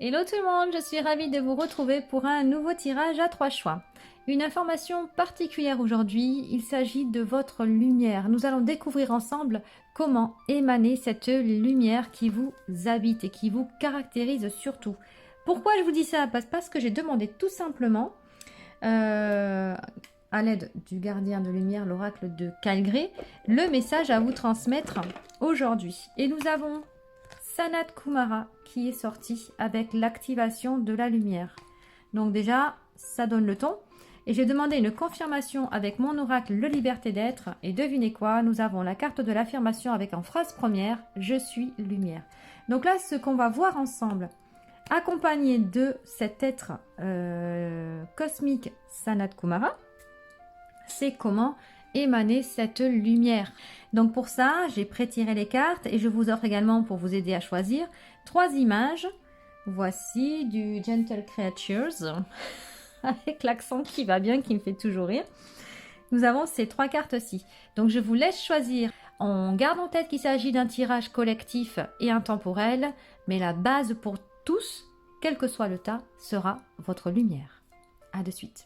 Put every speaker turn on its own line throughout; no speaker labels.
Hello tout le monde, je suis ravie de vous retrouver pour un nouveau tirage à 3 choix. Une information particulière aujourd'hui, il s'agit de votre lumière. Nous allons découvrir ensemble comment émaner cette lumière qui vous habite et qui vous caractérise surtout. Pourquoi je vous dis ça? Parce que j'ai demandé tout simplement, à l'aide du gardien de lumière, l'oracle de Calgré, le message à vous transmettre aujourd'hui. Et nous avons Sanat Kumara qui est sorti avec l'activation de la lumière. Donc déjà, ça donne le ton. Et j'ai demandé une confirmation avec mon oracle Le Liberté d'être. Et devinez quoi, nous avons la carte de l'affirmation avec en phrase première, je suis lumière. Donc là, ce qu'on va voir ensemble, accompagné de cet être cosmique Sanat Kumara, c'est comment émaner cette lumière. Donc pour ça, j'ai pré-tiré les cartes et je vous offre également, pour vous aider à choisir, 3 images. Voici du Gentle Creatures, avec l'accent qui va bien, qui me fait toujours rire. Nous avons ces 3 cartes-ci. Donc je vous laisse choisir. On garde en tête qu'il s'agit d'un tirage collectif et intemporel, mais la base pour tous, quel que soit le tas, sera votre lumière. À de suite.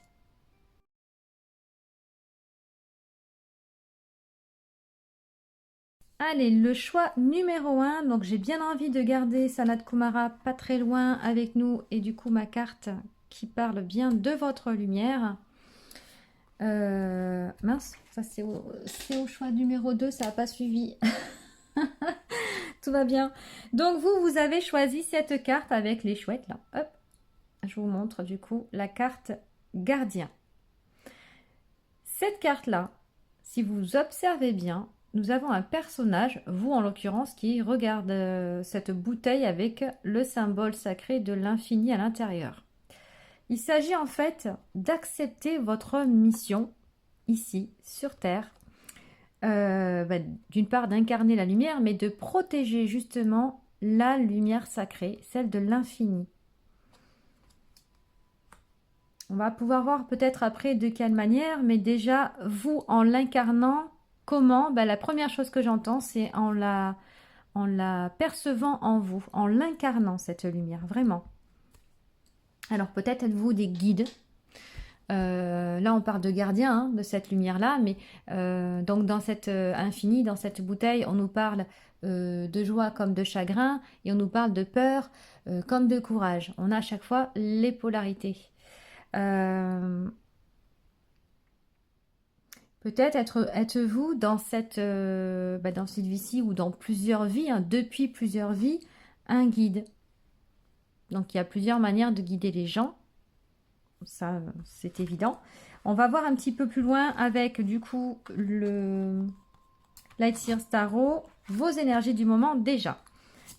Allez, le choix numéro 1, donc j'ai bien envie de garder Sanat Kumara pas très loin avec nous et du coup ma carte qui parle bien de votre lumière. Mince, ça c'est au choix numéro 2, ça n'a pas suivi. Tout va bien. Donc vous avez choisi cette carte avec les chouettes là. Hop, je vous montre du coup la carte gardien. Cette carte là, si vous observez bien, nous avons un personnage, vous en l'occurrence, qui regarde cette bouteille avec le symbole sacré de l'infini à l'intérieur. Il s'agit en fait d'accepter votre mission ici, sur Terre. D'une part d'incarner la lumière, mais de protéger justement la lumière sacrée, celle de l'infini. On va pouvoir voir peut-être après de quelle manière, mais déjà, vous, en l'incarnant, comment? La première chose que j'entends, c'est en la percevant en vous, en l'incarnant, cette lumière, vraiment. Alors, peut-être êtes-vous des guides. Là, on parle de gardien, hein, de cette lumière-là, mais donc dans cette infini, dans cette bouteille, on nous parle de joie comme de chagrin, et on nous parle de peur comme de courage. On a à chaque fois les polarités. Peut-être êtes-vous dans cette vie-ci ou dans plusieurs vies, hein, depuis plusieurs vies, un guide. Donc il y a plusieurs manières de guider les gens. Ça, c'est évident. On va voir un petit peu plus loin avec du coup le Light Seer Tarot, vos énergies du moment déjà.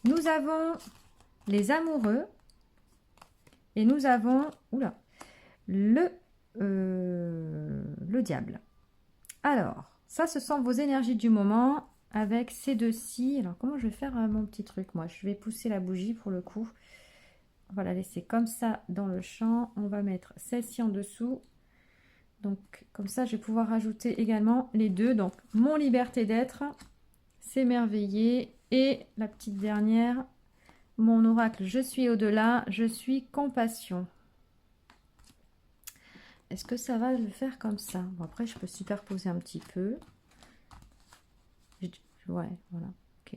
Nous avons les amoureux et nous avons le diable. Alors, ça, ce sont vos énergies du moment avec ces deux-ci. Alors, comment je vais faire mon petit truc, moi? Je vais pousser la bougie pour le coup. On va la laisser comme ça dans le champ. On va mettre celle-ci en dessous. Donc, comme ça, je vais pouvoir rajouter également les deux. Donc, mon liberté d'être, s'émerveiller. Et la petite dernière, mon oracle, je suis au-delà, je suis compassion. Est-ce que ça va le faire comme ça? Bon, après, je peux superposer un petit peu. Ouais, voilà. Ok.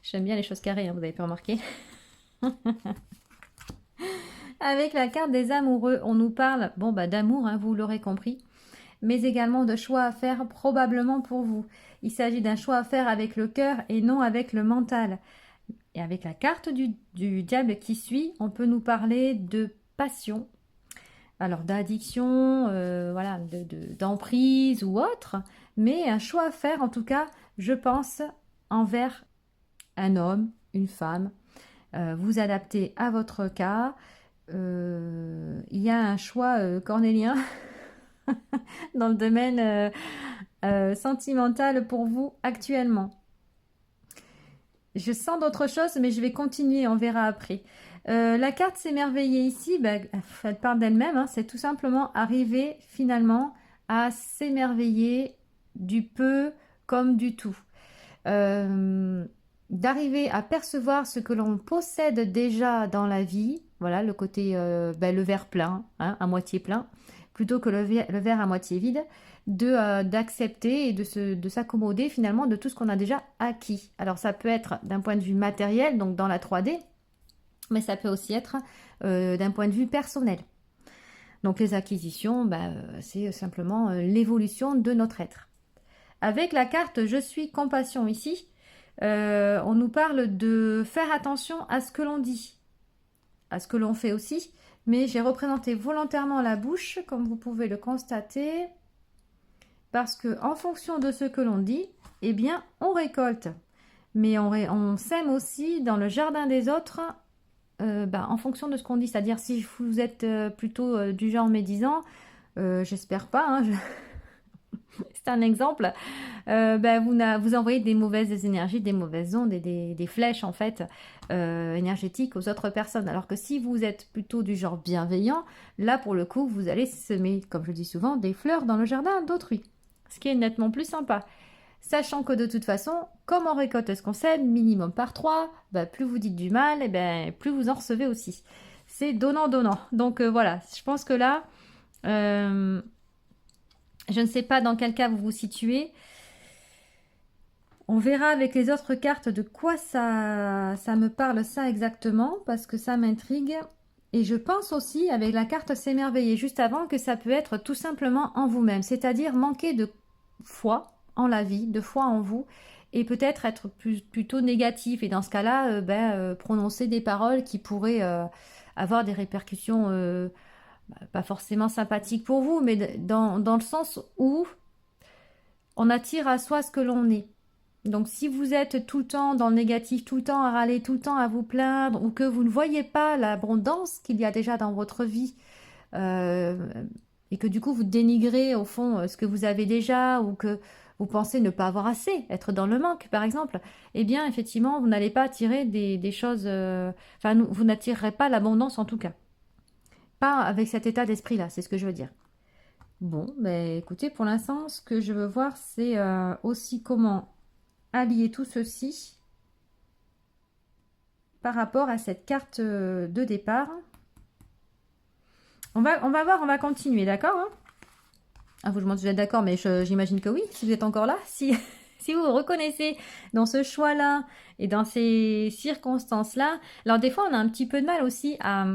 J'aime bien les choses carrées, hein, vous avez pu remarquer. Avec la carte des amoureux, on nous parle d'amour, hein, vous l'aurez compris, mais également de choix à faire probablement pour vous. Il s'agit d'un choix à faire avec le cœur et non avec le mental. Et avec la carte du diable qui suit, on peut nous parler de passion, alors d'addiction, voilà, d'emprise ou autre, mais un choix à faire en tout cas, je pense, envers un homme, une femme, vous adaptez à votre cas. Il y a un choix cornélien dans le domaine sentimental pour vous actuellement. Je sens d'autres choses, mais je vais continuer, on verra après. La carte s'émerveiller ici, elle parle d'elle-même, hein, c'est tout simplement arriver finalement à s'émerveiller du peu comme du tout. d'arriver à percevoir ce que l'on possède déjà dans la vie, voilà le côté, le verre plein, hein, à moitié plein, plutôt que le verre à moitié vide, d'accepter et de s'accommoder finalement de tout ce qu'on a déjà acquis. Alors ça peut être d'un point de vue matériel, donc dans la 3D, mais ça peut aussi être d'un point de vue personnel. Donc les acquisitions, c'est simplement l'évolution de notre être. Avec la carte Je suis compassion ici, on nous parle de faire attention à ce que l'on dit, à ce que l'on fait aussi, mais j'ai représenté volontairement la bouche, comme vous pouvez le constater, parce que en fonction de ce que l'on dit, eh bien, on récolte. Mais on sème aussi dans le jardin des autres, en fonction de ce qu'on dit. C'est-à-dire, si vous êtes plutôt du genre médisant, j'espère pas, hein, c'est un exemple, vous envoyez des mauvaises énergies, des mauvaises ondes et des flèches en fait énergétiques aux autres personnes. Alors que si vous êtes plutôt du genre bienveillant, là pour le coup vous allez semer, comme je dis souvent, des fleurs dans le jardin d'autrui. Ce qui est nettement plus sympa. Sachant que de toute façon, comme on récolte ce qu'on sème, minimum par 3, plus vous dites du mal, plus vous en recevez aussi. C'est donnant-donnant. Donc voilà, je pense que là... je ne sais pas dans quel cas vous vous situez. On verra avec les autres cartes de quoi ça me parle ça exactement, parce que ça m'intrigue. Et je pense aussi avec la carte s'émerveiller juste avant que ça peut être tout simplement en vous-même, c'est-à-dire manquer de foi en la vie, de foi en vous, et peut-être être plutôt négatif. Et dans ce cas-là, prononcer des paroles qui pourraient avoir des répercussions pas forcément sympathiques pour vous, mais dans le sens où on attire à soi ce que l'on est. Donc si vous êtes tout le temps dans le négatif, tout le temps à râler, tout le temps à vous plaindre, ou que vous ne voyez pas l'abondance qu'il y a déjà dans votre vie, et que du coup vous dénigrez au fond ce que vous avez déjà, ou que vous pensez ne pas avoir assez, être dans le manque par exemple, eh bien effectivement vous n'allez pas attirer des choses, vous n'attirerez pas l'abondance en tout cas. Pas avec cet état d'esprit-là, c'est ce que je veux dire. Bon, écoutez, pour l'instant, ce que je veux voir, c'est aussi comment allier tout ceci par rapport à cette carte de départ. On va voir, on va continuer, d'accord, hein? Ah, vous, je m'en suis d'accord, mais j'imagine que oui, si vous êtes encore là. Si vous vous reconnaissez dans ce choix-là et dans ces circonstances-là, alors des fois, on a un petit peu de mal aussi à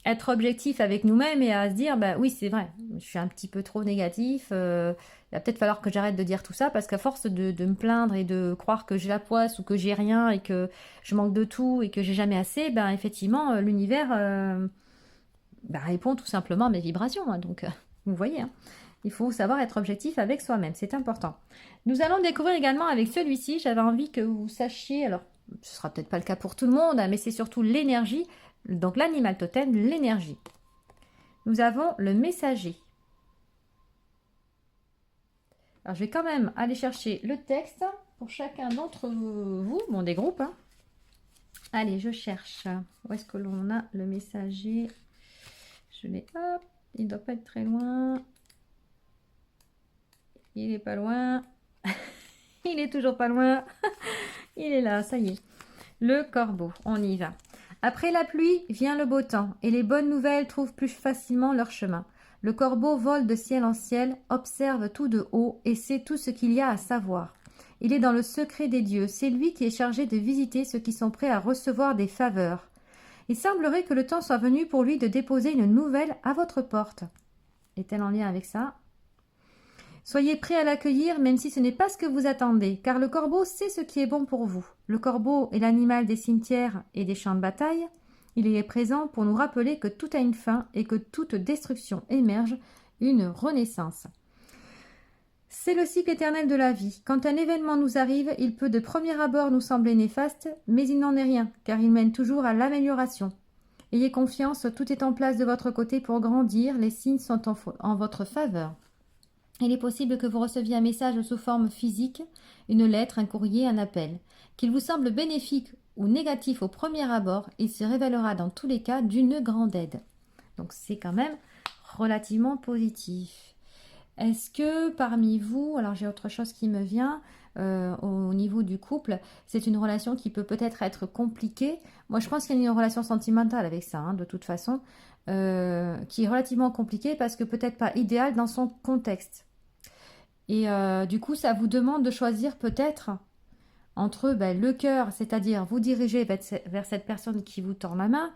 être objectif avec nous-mêmes et à se dire, oui, c'est vrai, je suis un petit peu trop négatif, il va peut-être falloir que j'arrête de dire tout ça, parce qu'à force de me plaindre et de croire que j'ai la poisse ou que j'ai rien et que je manque de tout et que j'ai jamais assez, effectivement, l'univers répond tout simplement à mes vibrations. Hein, donc, vous voyez, hein, il faut savoir être objectif avec soi-même, c'est important. Nous allons découvrir également avec celui-ci, j'avais envie que vous sachiez, alors ce sera peut-être pas le cas pour tout le monde, mais c'est surtout l'énergie. Donc l'animal totem, l'énergie. Nous avons le messager. Alors je vais quand même aller chercher le texte pour chacun d'entre vous, bon des groupes. Hein. Allez, je cherche. Où est-ce que l'on a le messager? Je l'ai, hop, il ne doit pas être très loin. Il n'est pas loin. Il est toujours pas loin. Il est là, ça y est. Le corbeau, on y va. Après la pluie vient le beau temps, et les bonnes nouvelles trouvent plus facilement leur chemin. Le corbeau vole de ciel en ciel, observe tout de haut, et sait tout ce qu'il y a à savoir. Il est dans le secret des dieux, c'est lui qui est chargé de visiter ceux qui sont prêts à recevoir des faveurs. Il semblerait que le temps soit venu pour lui de déposer une nouvelle à votre porte. Est-elle en lien avec ça ? Soyez prêts à l'accueillir, même si ce n'est pas ce que vous attendez, car le corbeau sait ce qui est bon pour vous. Le corbeau est l'animal des cimetières et des champs de bataille. Il y est présent pour nous rappeler que tout a une fin et que toute destruction émerge une renaissance. C'est le cycle éternel de la vie. Quand un événement nous arrive, il peut de premier abord nous sembler néfaste, mais il n'en est rien, car il mène toujours à l'amélioration. Ayez confiance, tout est en place de votre côté pour grandir, les signes sont en votre faveur. Il est possible que vous receviez un message sous forme physique, une lettre, un courrier, un appel. Qu'il vous semble bénéfique ou négatif au premier abord, il se révélera dans tous les cas d'une grande aide. Donc c'est quand même relativement positif. Est-ce que parmi vous, alors j'ai autre chose qui me vient, au niveau du couple. C'est une relation qui peut peut-être être compliquée. Moi, je pense qu'il y a une relation sentimentale avec ça, hein, de toute façon, qui est relativement compliquée parce que peut-être pas idéale dans son contexte. Et du coup, ça vous demande de choisir peut-être entre le cœur, c'est-à-dire vous diriger vers cette personne qui vous tend la main,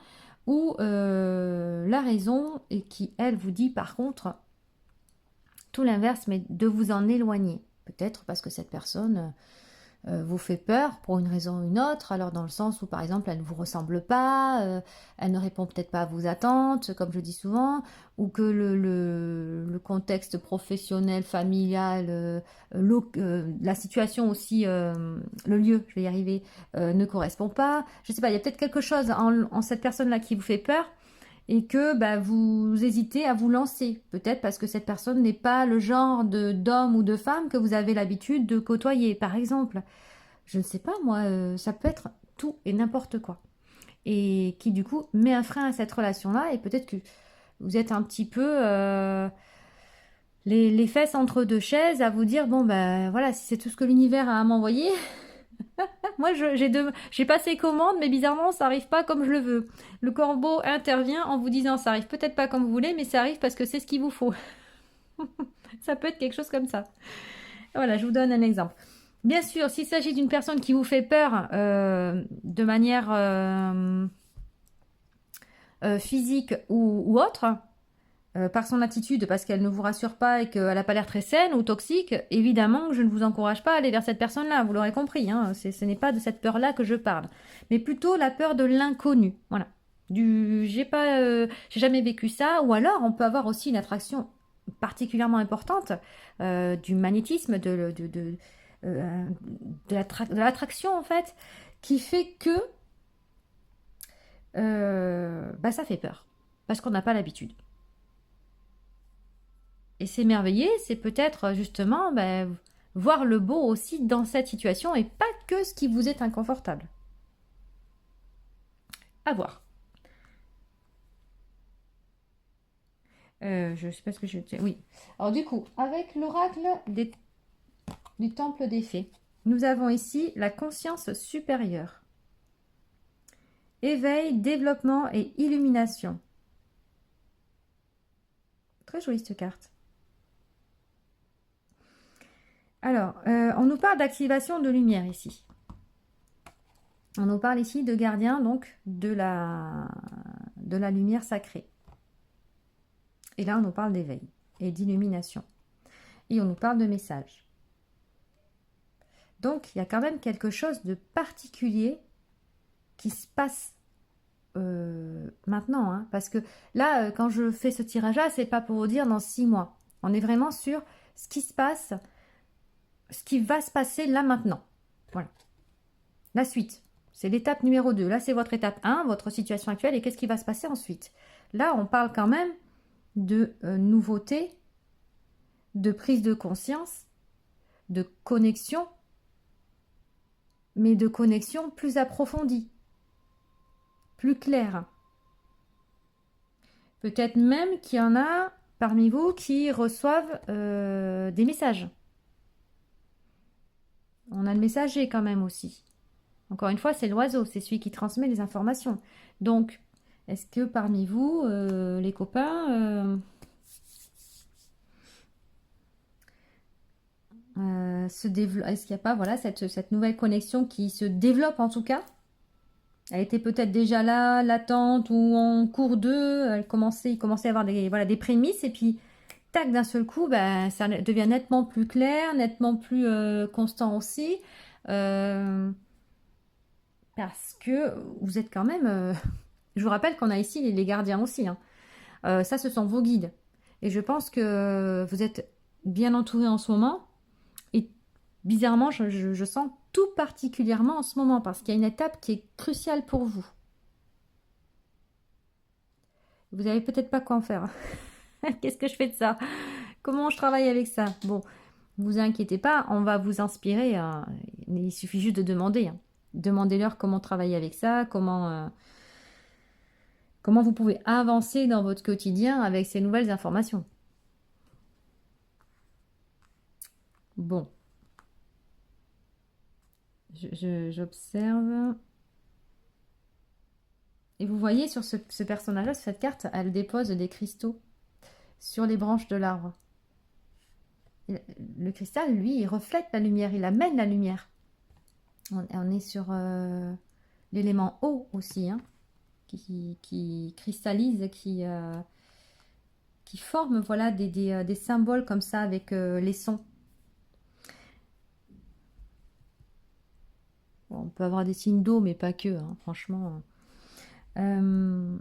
ou la raison et qui, elle, vous dit par contre tout l'inverse, mais de vous en éloigner. Peut-être parce que cette personne vous fait peur pour une raison ou une autre, alors dans le sens où par exemple elle ne vous ressemble pas, elle ne répond peut-être pas à vos attentes, comme je dis souvent, ou que le contexte professionnel, familial, la situation aussi, le lieu, je vais y arriver, ne correspond pas. Je sais pas, il y a peut-être quelque chose en cette personne-là qui vous fait peur et que vous hésitez à vous lancer. Peut-être parce que cette personne n'est pas le genre d'homme ou de femme que vous avez l'habitude de côtoyer, par exemple. Je ne sais pas, moi, ça peut être tout et n'importe quoi. Et qui, du coup, met un frein à cette relation-là. Et peut-être que vous êtes un petit peu les fesses entre deux chaises à vous dire, bon, voilà, si c'est tout ce que l'univers a à m'envoyer... Moi, j'ai passé commande, mais bizarrement, ça arrive pas comme je le veux. Le corbeau intervient en vous disant, ça arrive peut-être pas comme vous voulez, mais ça arrive parce que c'est ce qu'il vous faut. Ça peut être quelque chose comme ça. Voilà, je vous donne un exemple. Bien sûr, s'il s'agit d'une personne qui vous fait peur de manière physique ou autre, par son attitude, parce qu'elle ne vous rassure pas et qu'elle n'a pas l'air très saine ou toxique, évidemment, je ne vous encourage pas à aller vers cette personne-là, vous l'aurez compris, hein, ce n'est pas de cette peur-là que je parle, mais plutôt la peur de l'inconnu, voilà. J'ai jamais vécu ça, ou alors on peut avoir aussi une attraction particulièrement importante, du magnétisme, de l'attraction en fait, qui fait que ça fait peur, parce qu'on n'a pas l'habitude. Et s'émerveiller, c'est peut-être justement voir le beau aussi dans cette situation et pas que ce qui vous est inconfortable. À voir. Je ne sais pas ce que je... Oui. Alors du coup, avec l'oracle du temple des fées, nous avons ici la conscience supérieure. Éveil, développement et illumination. Très jolie cette carte. Alors, on nous parle d'activation de lumière ici. On nous parle ici de gardien, donc de la lumière sacrée. Et là, on nous parle d'éveil et d'illumination. Et on nous parle de message. Donc, il y a quand même quelque chose de particulier qui se passe maintenant. Hein, parce que là, quand je fais ce tirage-là, c'est pas pour vous dire dans 6 mois. On est vraiment sur ce qui se passe, ce qui va se passer là maintenant. Voilà. La suite, c'est l'étape numéro 2. Là, c'est votre étape 1, votre situation actuelle et qu'est-ce qui va se passer ensuite. Là, on parle quand même de nouveauté, de prise de conscience, de connexion, mais de connexion plus approfondie, plus claire. Peut-être même qu'il y en a parmi vous qui reçoivent des messages. On a le messager quand même aussi. Encore une fois, c'est l'oiseau, c'est celui qui transmet les informations. Donc, est-ce que parmi vous, les copains, est-ce qu'il n'y a pas cette nouvelle connexion qui se développe en tout cas? Elle était peut-être déjà là, latente ou en cours d'eux. Il commençait à avoir des prémices et puis, tac, d'un seul coup, ça devient nettement plus clair, nettement plus constant aussi. Parce que vous êtes quand même... je vous rappelle qu'on a ici les gardiens aussi. Hein. Ça, ce sont vos guides. Et je pense que vous êtes bien entourés en ce moment. Et bizarrement, je sens tout particulièrement en ce moment parce qu'il y a une étape qui est cruciale pour vous. Vous n'avez peut-être pas quoi en faire. Qu'est-ce que je fais de ça? Comment je travaille avec ça? Bon, ne vous inquiétez pas, on va vous inspirer. Hein. Il suffit juste de demander. Hein. Demandez-leur comment travailler avec ça, comment vous pouvez avancer dans votre quotidien avec ces nouvelles informations. Bon. J'observe. Et vous voyez sur ce personnage-là, sur cette carte, elle dépose des cristaux sur les branches de l'arbre. Le cristal, lui, il reflète la lumière, il amène la lumière. On est sur l'élément eau aussi, hein, qui cristallise, qui forme voilà, des symboles comme ça avec les sons. Bon, on peut avoir des signes d'eau, mais pas que, hein, franchement. Il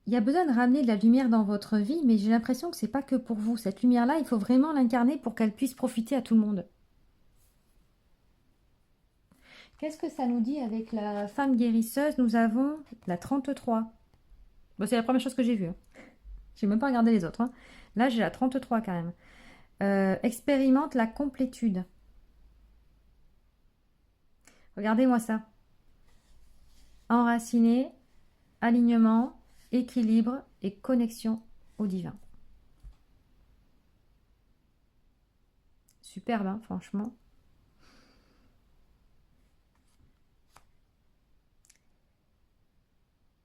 y a besoin de ramener de la lumière dans votre vie, mais j'ai l'impression que c'est pas que pour vous. Cette lumière-là, il faut vraiment l'incarner pour qu'elle puisse profiter à tout le monde. Qu'est-ce que ça nous dit avec la femme guérisseuse? Nous avons la 33. Bon, c'est la première chose que j'ai vue. Hein. J'ai même pas regardé les autres. Hein. Là, j'ai la 33 quand même. Expérimente la complétude. Regardez-moi ça. Enraciné, alignement, équilibre et connexion au divin. Superbe, hein, franchement.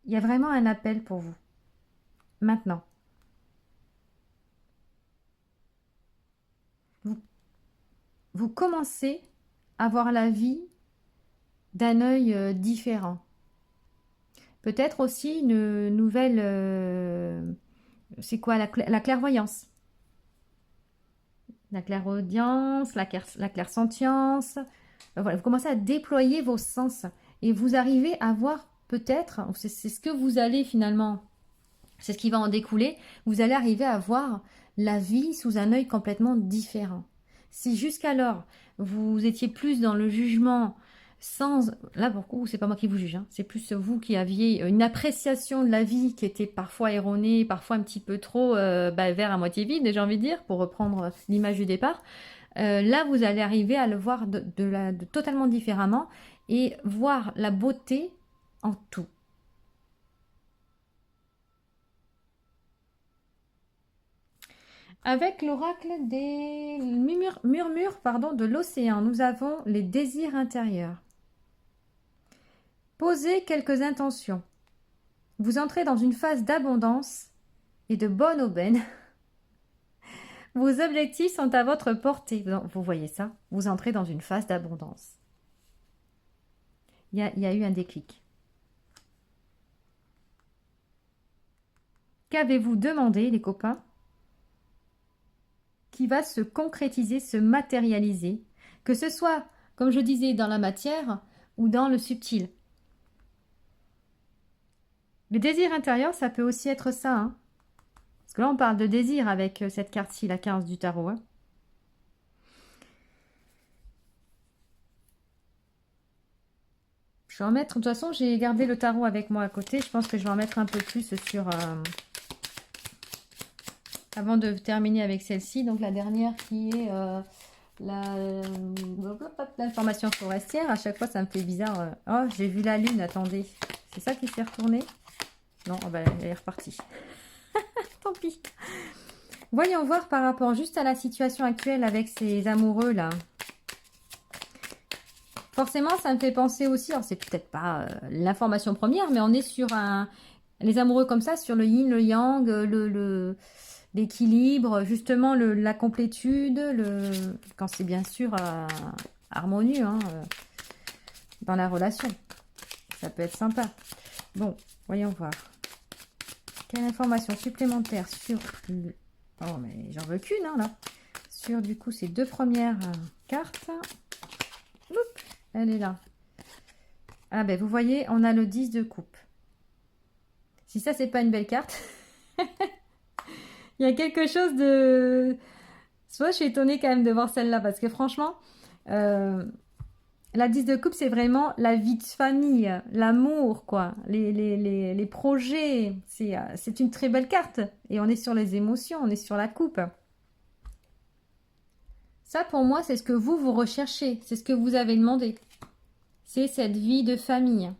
Il y a vraiment un appel pour vous. Maintenant. Vous commencez à voir la vie d'un œil différent. Peut-être aussi une nouvelle... c'est quoi la clairvoyance? La clairaudience, la clairsentience. Voilà, vous commencez à déployer vos sens et vous arrivez à voir peut-être, c'est ce que vous allez finalement, c'est ce qui va en découler, vous allez arriver à voir la vie sous un œil complètement différent. Si jusqu'alors, vous étiez plus dans le jugement sans... Là, pour le coup, c'est pas moi qui vous juge, hein, c'est plus vous qui aviez une appréciation de la vie qui était parfois erronée, parfois un petit peu trop verre à moitié vide, j'ai envie de dire, pour reprendre l'image du départ. Là, vous allez arriver à le voir de totalement différemment et voir la beauté en tout. Avec l'oracle des murmures de l'océan, nous avons les désirs intérieurs. Posez quelques intentions. Vous entrez dans une phase d'abondance et de bonne aubaine. Vos objectifs sont à votre portée. Vous voyez ça? Vous entrez dans une phase d'abondance. Il y a eu un déclic. Qu'avez-vous demandé, les copains? Qui va se concrétiser, se matérialiser, que ce soit, comme je disais, dans la matière ou dans le subtil. Le désir intérieur, ça peut aussi être ça. Hein. Parce que là, on parle de désir avec cette carte-ci, la 15 du tarot. Hein. Je vais en mettre, de toute façon, j'ai gardé le tarot avec moi à côté. Je pense que je vais en mettre un peu plus sur... avant de terminer avec celle-ci, donc la dernière qui est l'information forestière. À chaque fois, ça me fait bizarre. Oh, j'ai vu la lune, attendez. C'est ça qui s'est retourné? Non, oh ben, elle est repartie. Tant pis. Voyons voir par rapport juste à la situation actuelle avec ces amoureux-là. Forcément, ça me fait penser aussi, alors c'est peut-être pas l'information première, mais on est sur les amoureux comme ça, sur le yin, le yang, l'équilibre, justement la complétude, quand c'est bien sûr harmonieux hein, dans la relation. Ça peut être sympa. Bon, voyons voir. Quelle information supplémentaire sur... Oh, mais j'en veux qu'une, hein, là. Sur, du coup, ces deux premières cartes. Oups, elle est là. Ah, ben, vous voyez, on a le 10 de coupe. Si ça, c'est pas une belle carte... Il y a quelque chose de... Soit je suis étonnée quand même de voir celle-là, parce que franchement, la 10 de coupe, c'est vraiment la vie de famille, l'amour, quoi, les projets. C'est une très belle carte. Et on est sur les émotions, on est sur la coupe. Ça, pour moi, c'est ce que vous recherchez. C'est ce que vous avez demandé. C'est cette vie de famille.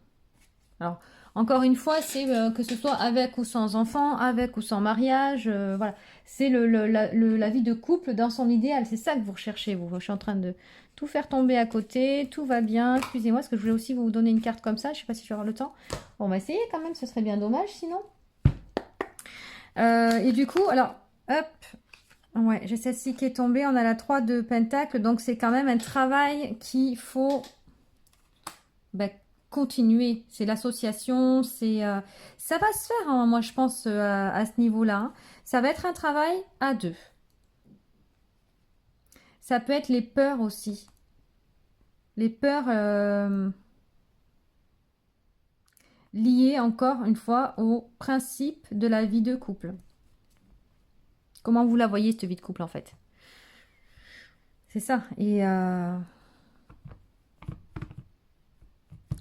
Alors, Encore une fois, c'est que ce soit avec ou sans enfant, avec ou sans mariage, voilà. C'est la vie de couple dans son idéal. C'est ça que vous recherchez, vous. Je suis en train de tout faire tomber à côté. Tout va bien. Excusez-moi, parce que je voulais aussi vous donner une carte comme ça. Je ne sais pas si je vais avoir le temps. Bon, on va essayer quand même. Ce serait bien dommage sinon. Et du coup, alors, hop. Ouais, j'ai celle-ci qui est tombée. On a la 3 de Pentacle. Donc, c'est quand même un travail qu'il faut continuer. C'est l'association. Ça va se faire, hein, moi, je pense, à ce niveau-là. Hein. Ça va être un travail à deux. Ça peut être les peurs aussi. Les peurs liées, encore une fois, au principe de la vie de couple. Comment vous la voyez, cette vie de couple, en fait? C'est ça. Et je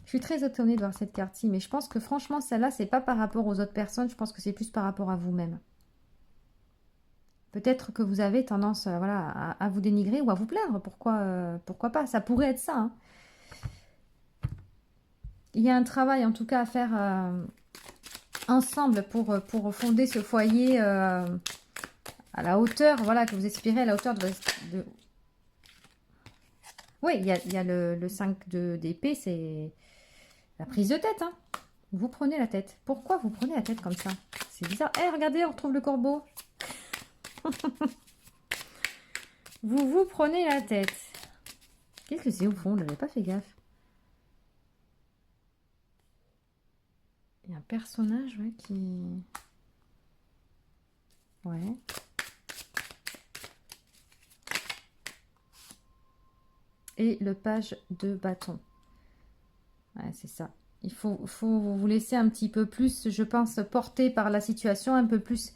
suis très étonnée de voir cette carte-ci, mais je pense que franchement, celle-là, c'est pas par rapport aux autres personnes, je pense que c'est plus par rapport à vous-même. Peut-être que vous avez tendance voilà, à vous dénigrer ou à vous plaindre. Pourquoi pas? Ça pourrait être ça. Hein. Il y a un travail en tout cas à faire ensemble pour fonder ce foyer à la hauteur, voilà, que vous espérez, à la hauteur de... Oui, il y a le 5 d'épée, c'est la prise de tête. Hein. Vous prenez la tête. Pourquoi vous prenez la tête comme ça? C'est bizarre. Eh, regardez, on retrouve le corbeau. vous prenez la tête. Qu'est-ce que c'est au fond? Je n'avais pas fait gaffe. Il y a un personnage ouais, qui... Ouais. Et le page de bâton. Ouais, c'est ça. Il faut vous laisser un petit peu plus, je pense, porter par la situation, un peu plus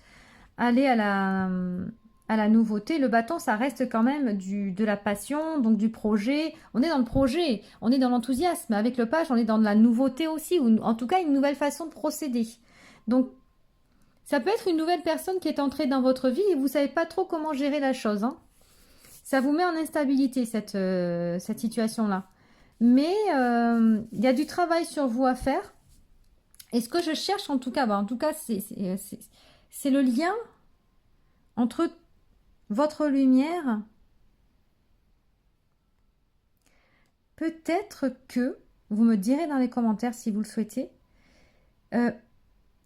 aller à la nouveauté. Le bâton, ça reste quand même de la passion, donc du projet. On est dans le projet, on est dans l'enthousiasme. Avec le page, on est dans de la nouveauté aussi, ou en tout cas une nouvelle façon de procéder. Donc, ça peut être une nouvelle personne qui est entrée dans votre vie et vous ne savez pas trop comment gérer la chose. Hein. Ça vous met en instabilité, cette situation-là. Mais il y a du travail sur vous à faire. Et ce que je cherche, en tout cas, c'est le lien entre votre lumière. Peut-être que, vous me direz dans les commentaires si vous le souhaitez,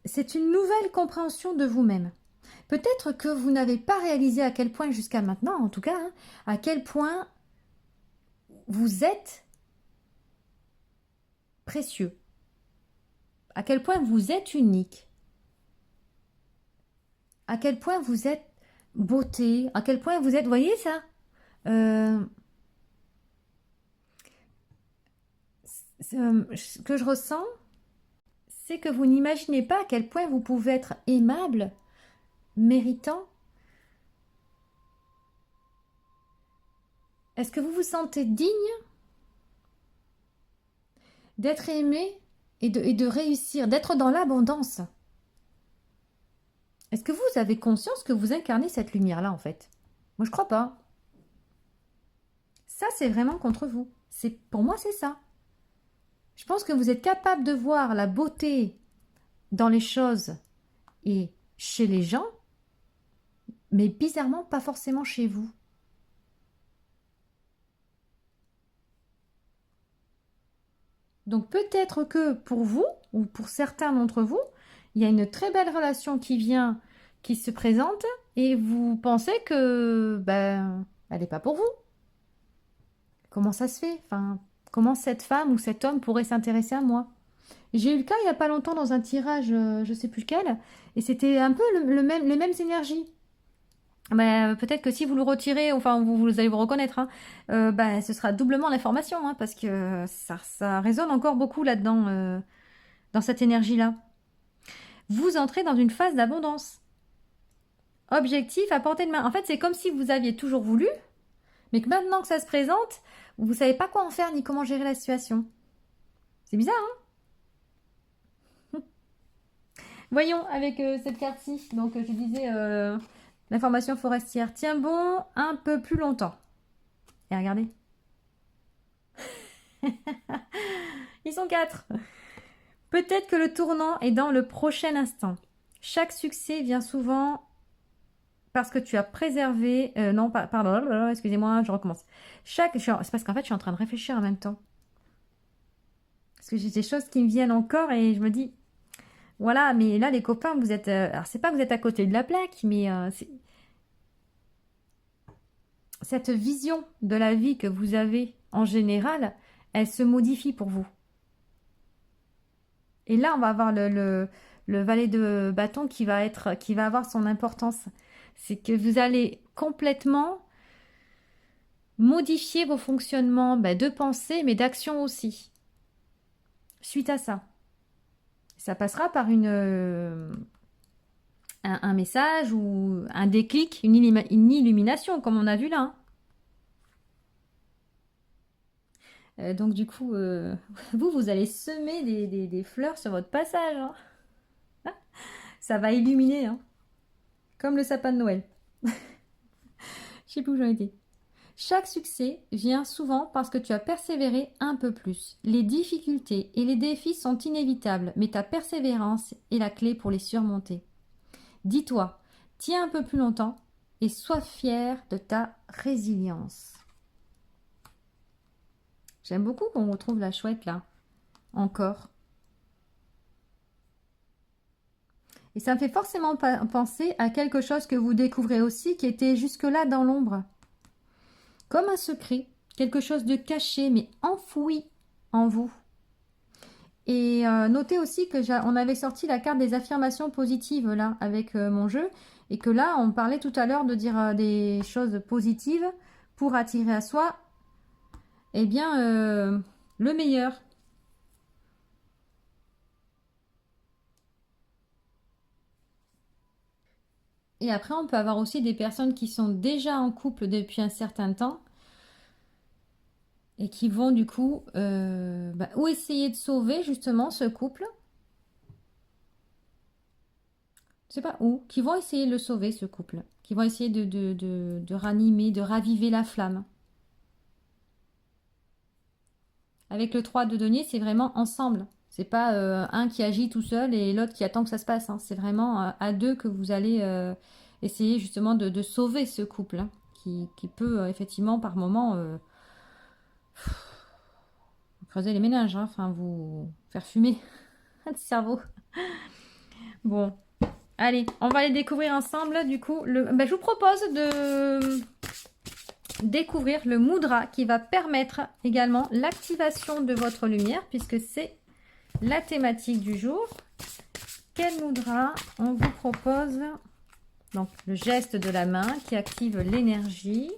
c'est une nouvelle compréhension de vous-même. Peut-être que vous n'avez pas réalisé à quel point jusqu'à maintenant, en tout cas, hein, à quel point vous êtes précieux, à quel point vous êtes unique, à quel point vous êtes beauté, à quel point vous êtes, voyez ça ce que je ressens, c'est que vous n'imaginez pas à quel point vous pouvez être aimable, méritant. Est-ce que vous vous sentez digne d'être aimé et de réussir, d'être dans l'abondance? Est-ce que vous avez conscience que vous incarnez cette lumière-là, en fait? Moi, je crois pas. Ça, c'est vraiment contre vous. Pour moi, c'est ça. Je pense que vous êtes capable de voir la beauté dans les choses et chez les gens, mais bizarrement, pas forcément chez vous. Donc peut-être que pour vous, ou pour certains d'entre vous, il y a une très belle relation qui se présente, et vous pensez que elle n'est pas pour vous. Comment ça se fait? Enfin, comment cette femme ou cet homme pourrait s'intéresser à moi? J'ai eu le cas il n'y a pas longtemps dans un tirage, je ne sais plus lequel, et c'était un peu les mêmes énergies. Peut-être que si vous le retirez, enfin vous allez vous reconnaître, hein, ce sera doublement l'information, hein, parce que ça résonne encore beaucoup là-dedans, dans cette énergie-là. Vous entrez dans une phase d'abondance. Objectif à portée de main. En fait, c'est comme si vous aviez toujours voulu, mais que maintenant que ça se présente, vous ne savez pas quoi en faire ni comment gérer la situation. C'est bizarre, hein? Voyons avec cette carte-ci. Donc, je disais, l'information forestière tient bon un peu plus longtemps. Et regardez. Ils sont 4. Peut-être que le tournant est dans le prochain instant. Chaque succès vient souvent parce que tu as préservé... non, pardon, excusez-moi, je recommence. C'est parce qu'en fait, je suis en train de réfléchir en même temps. Parce que j'ai des choses qui me viennent encore et je me dis... Voilà, mais là, les copains, vous êtes... alors, c'est pas que vous êtes à côté de la plaque, mais cette vision de la vie que vous avez en général, elle se modifie pour vous. Et là, on va avoir le valet de bâton qui va avoir son importance. C'est que vous allez complètement modifier vos fonctionnements de pensée, mais d'action aussi. Suite à ça. Ça passera par un message ou un déclic, une illumination, comme on a vu là. Donc du coup, vous allez semer des fleurs sur votre passage. Hein. Ça va illuminer, hein. Comme le sapin de Noël. Je sais plus où j'en étais. Chaque succès vient souvent parce que tu as persévéré un peu plus. Les difficultés et les défis sont inévitables, mais ta persévérance est la clé pour les surmonter. Dis-toi, tiens un peu plus longtemps et sois fier de ta résilience. J'aime beaucoup qu'on retrouve la chouette là, encore. Et ça me fait forcément penser à quelque chose que vous découvrez aussi qui était jusque-là dans l'ombre. Comme un secret, quelque chose de caché mais enfoui en vous. Et notez aussi que on avait sorti la carte des affirmations positives là avec mon jeu et que là on parlait tout à l'heure de dire des choses positives pour attirer à soi le meilleur. Et après on peut avoir aussi des personnes qui sont déjà en couple depuis un certain temps et qui vont du coup ou essayer de sauver justement ce couple. Je sais pas où, qui vont essayer de le sauver, ce couple, qui vont essayer de ranimer, de raviver la flamme. Avec le 3 de denier, c'est vraiment ensemble. C'est pas un qui agit tout seul et l'autre qui attend que ça se passe. Hein. C'est vraiment à deux que vous allez essayer justement de sauver ce couple, hein, qui peut effectivement par moment creuser les méninges, hein, enfin vous faire fumer le cerveau. Bon. Allez, on va les découvrir ensemble. Du coup, je vous propose de découvrir le Mudra qui va permettre également l'activation de votre lumière puisque c'est la thématique du jour. Quel Mudra on vous propose? Donc, le geste de la main qui active l'énergie.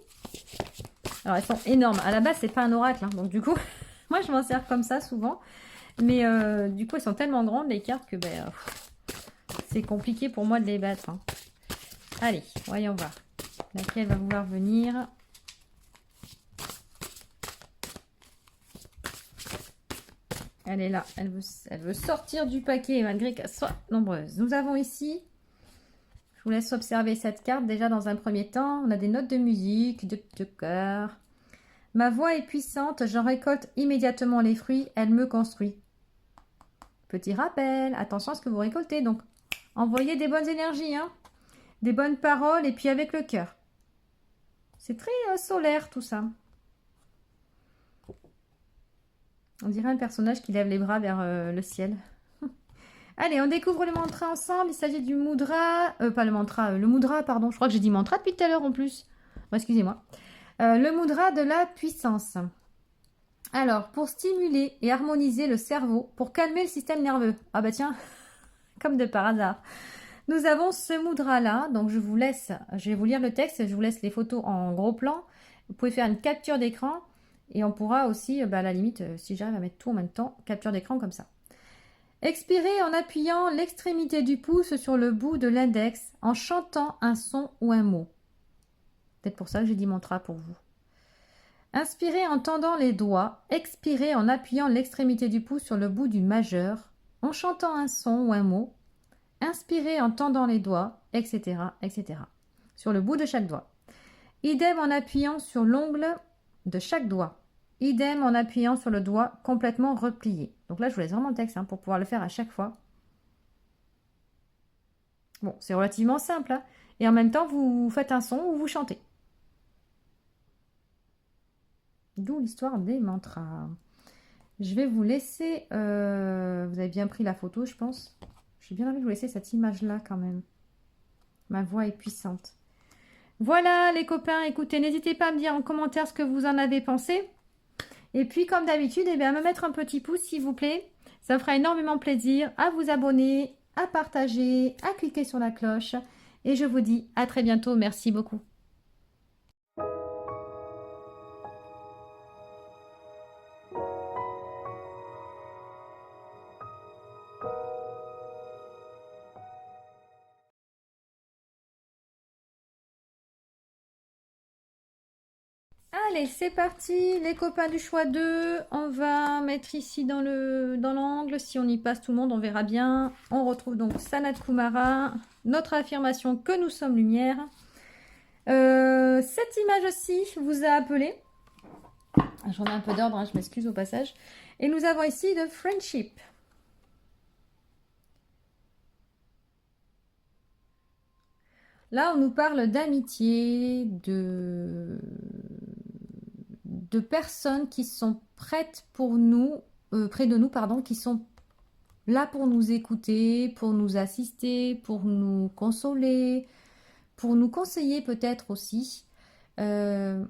Alors, elles sont énormes. À la base, c'est pas un oracle. Hein, donc, du coup, moi, je m'en sers comme ça souvent. Mais du coup, elles sont tellement grandes, les cartes, que c'est compliqué pour moi de les battre. Hein. Allez, voyons voir. Laquelle va vouloir venir? Elle est là. Elle veut sortir du paquet malgré qu'elle soit nombreuse. Nous avons ici... Je vous laisse observer cette carte. Déjà, dans un premier temps, on a des notes de musique, de cœur. Ma voix est puissante. J'en récolte immédiatement les fruits. Elle me construit. Petit rappel. Attention à ce que vous récoltez. Donc, envoyez des bonnes énergies, hein, des bonnes paroles et puis avec le cœur. C'est très solaire tout ça. On dirait un personnage qui lève les bras vers le ciel. Allez, on découvre le mantra ensemble. Il s'agit du mudra, pas le mantra, le mudra, pardon. Je crois que j'ai dit mantra depuis tout à l'heure en plus. Bon, excusez-moi. Le mudra de la puissance. Alors, pour stimuler et harmoniser le cerveau, pour calmer le système nerveux. Ah bah tiens, comme de par hasard. Nous avons ce mudra-là, donc je vais vous lire le texte, je vous laisse les photos en gros plan. Vous pouvez faire une capture d'écran et on pourra aussi, à la limite, si j'arrive à mettre tout en même temps, capture d'écran comme ça. Expirez en appuyant l'extrémité du pouce sur le bout de l'index, en chantant un son ou un mot. Peut-être pour ça que j'ai dit mantra pour vous. Inspirez en tendant les doigts, expirez en appuyant l'extrémité du pouce sur le bout du majeur, en chantant un son ou un mot. Inspirez en tendant les doigts, etc., etc. Sur le bout de chaque doigt. Idem en appuyant sur l'ongle de chaque doigt. Idem en appuyant sur le doigt complètement replié. Donc là, je vous laisse vraiment le texte pour pouvoir le faire à chaque fois. Bon, c'est relativement simple. Hein. Et en même temps, vous faites un son ou vous chantez. D'où l'histoire des mantras. Je vais vous laisser... vous avez bien pris la photo, je pense. J'ai bien envie de vous laisser cette image-là quand même. Ma voix est puissante. Voilà les copains, écoutez, n'hésitez pas à me dire en commentaire ce que vous en avez pensé. Et puis comme d'habitude, eh bien, à me mettre un petit pouce s'il vous plaît. Ça me fera énormément plaisir à vous abonner, à partager, à cliquer sur la cloche. Et je vous dis à très bientôt. Merci beaucoup. Allez, c'est parti, les copains du choix 2. On va mettre ici dans l'angle. Si on y passe tout le monde, on verra bien. On retrouve donc Sanat Kumara, notre affirmation que nous sommes lumière. Cette image-ci vous a appelé. J'en ai un peu d'ordre, je m'excuse au passage. Et nous avons ici de Friendship. Là, on nous parle d'amitié, de personnes qui sont prêtes pour nous, près de nous, pardon, qui sont là pour nous écouter, pour nous assister, pour nous consoler, pour nous conseiller peut-être aussi. On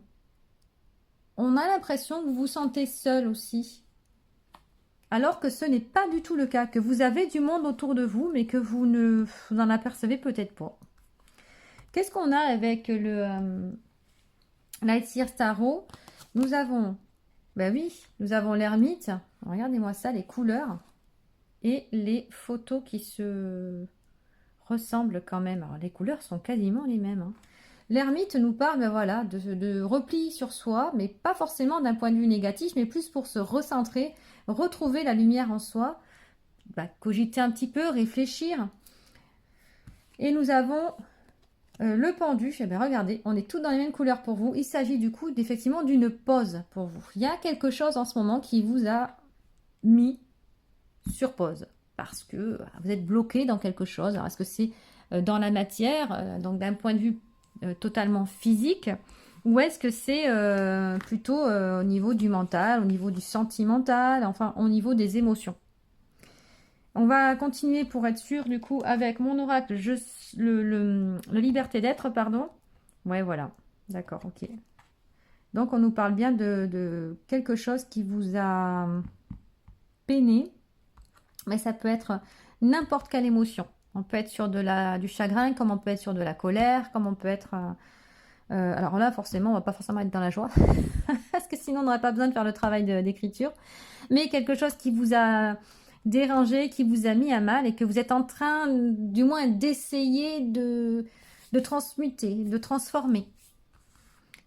a l'impression que vous vous sentez seul aussi. Alors que ce n'est pas du tout le cas, que vous avez du monde autour de vous, mais que vous n'en apercevez peut-être pas. Qu'est-ce qu'on a avec le Light Seer Tarot? Nous avons, ben oui, nous avons l'ermite. Regardez-moi ça, les couleurs et les photos qui se ressemblent quand même. Alors les couleurs sont quasiment les mêmes. Hein. L'ermite nous parle, ben voilà, de repli sur soi, mais pas forcément d'un point de vue négatif, mais plus pour se recentrer, retrouver la lumière en soi, ben, cogiter un petit peu, réfléchir. Et nous avons le pendu, eh bien, regardez, on est tous dans les mêmes couleurs pour vous. Il s'agit du coup effectivement d'une pause pour vous. Il y a quelque chose en ce moment qui vous a mis sur pause parce que vous êtes bloqué dans quelque chose. Alors, est-ce que c'est dans la matière, donc d'un point de vue totalement physique, ou est-ce que c'est plutôt au niveau du mental, au niveau du sentimental, enfin au niveau des émotions? On va continuer pour être sûr, du coup, avec mon oracle, le liberté d'être, pardon. Ouais, voilà. D'accord, ok. Donc, on nous parle bien de quelque chose qui vous a peiné. Mais ça peut être n'importe quelle émotion. On peut être sur du chagrin, comme on peut être sur de la colère, comme on peut être... alors là, forcément, on va pas forcément être dans la joie. Parce que sinon, on n'aurait pas besoin de faire le travail d'écriture. Mais quelque chose qui vous a... dérangé, qui vous a mis à mal et que vous êtes en train, du moins, d'essayer de transmuter, de transformer.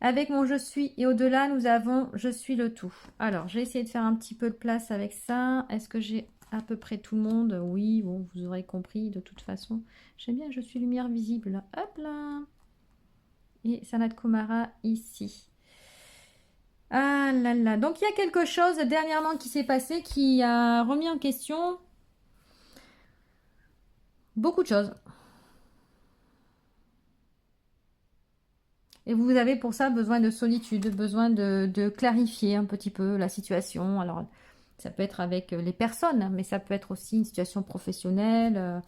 Avec mon je suis et au-delà, nous avons je suis le tout. Alors, j'ai essayé de faire un petit peu de place avec ça. Est-ce que j'ai à peu près tout le monde? Oui, bon, vous aurez compris de toute façon. J'aime bien, je suis lumière visible. Hop là. Et Sanat Kumara ici. Ah là là, donc il y a quelque chose dernièrement qui s'est passé qui a remis en question beaucoup de choses. Et vous avez pour ça besoin de solitude, besoin de clarifier un petit peu la situation. Alors, ça peut être avec les personnes, mais ça peut être aussi une situation professionnelle.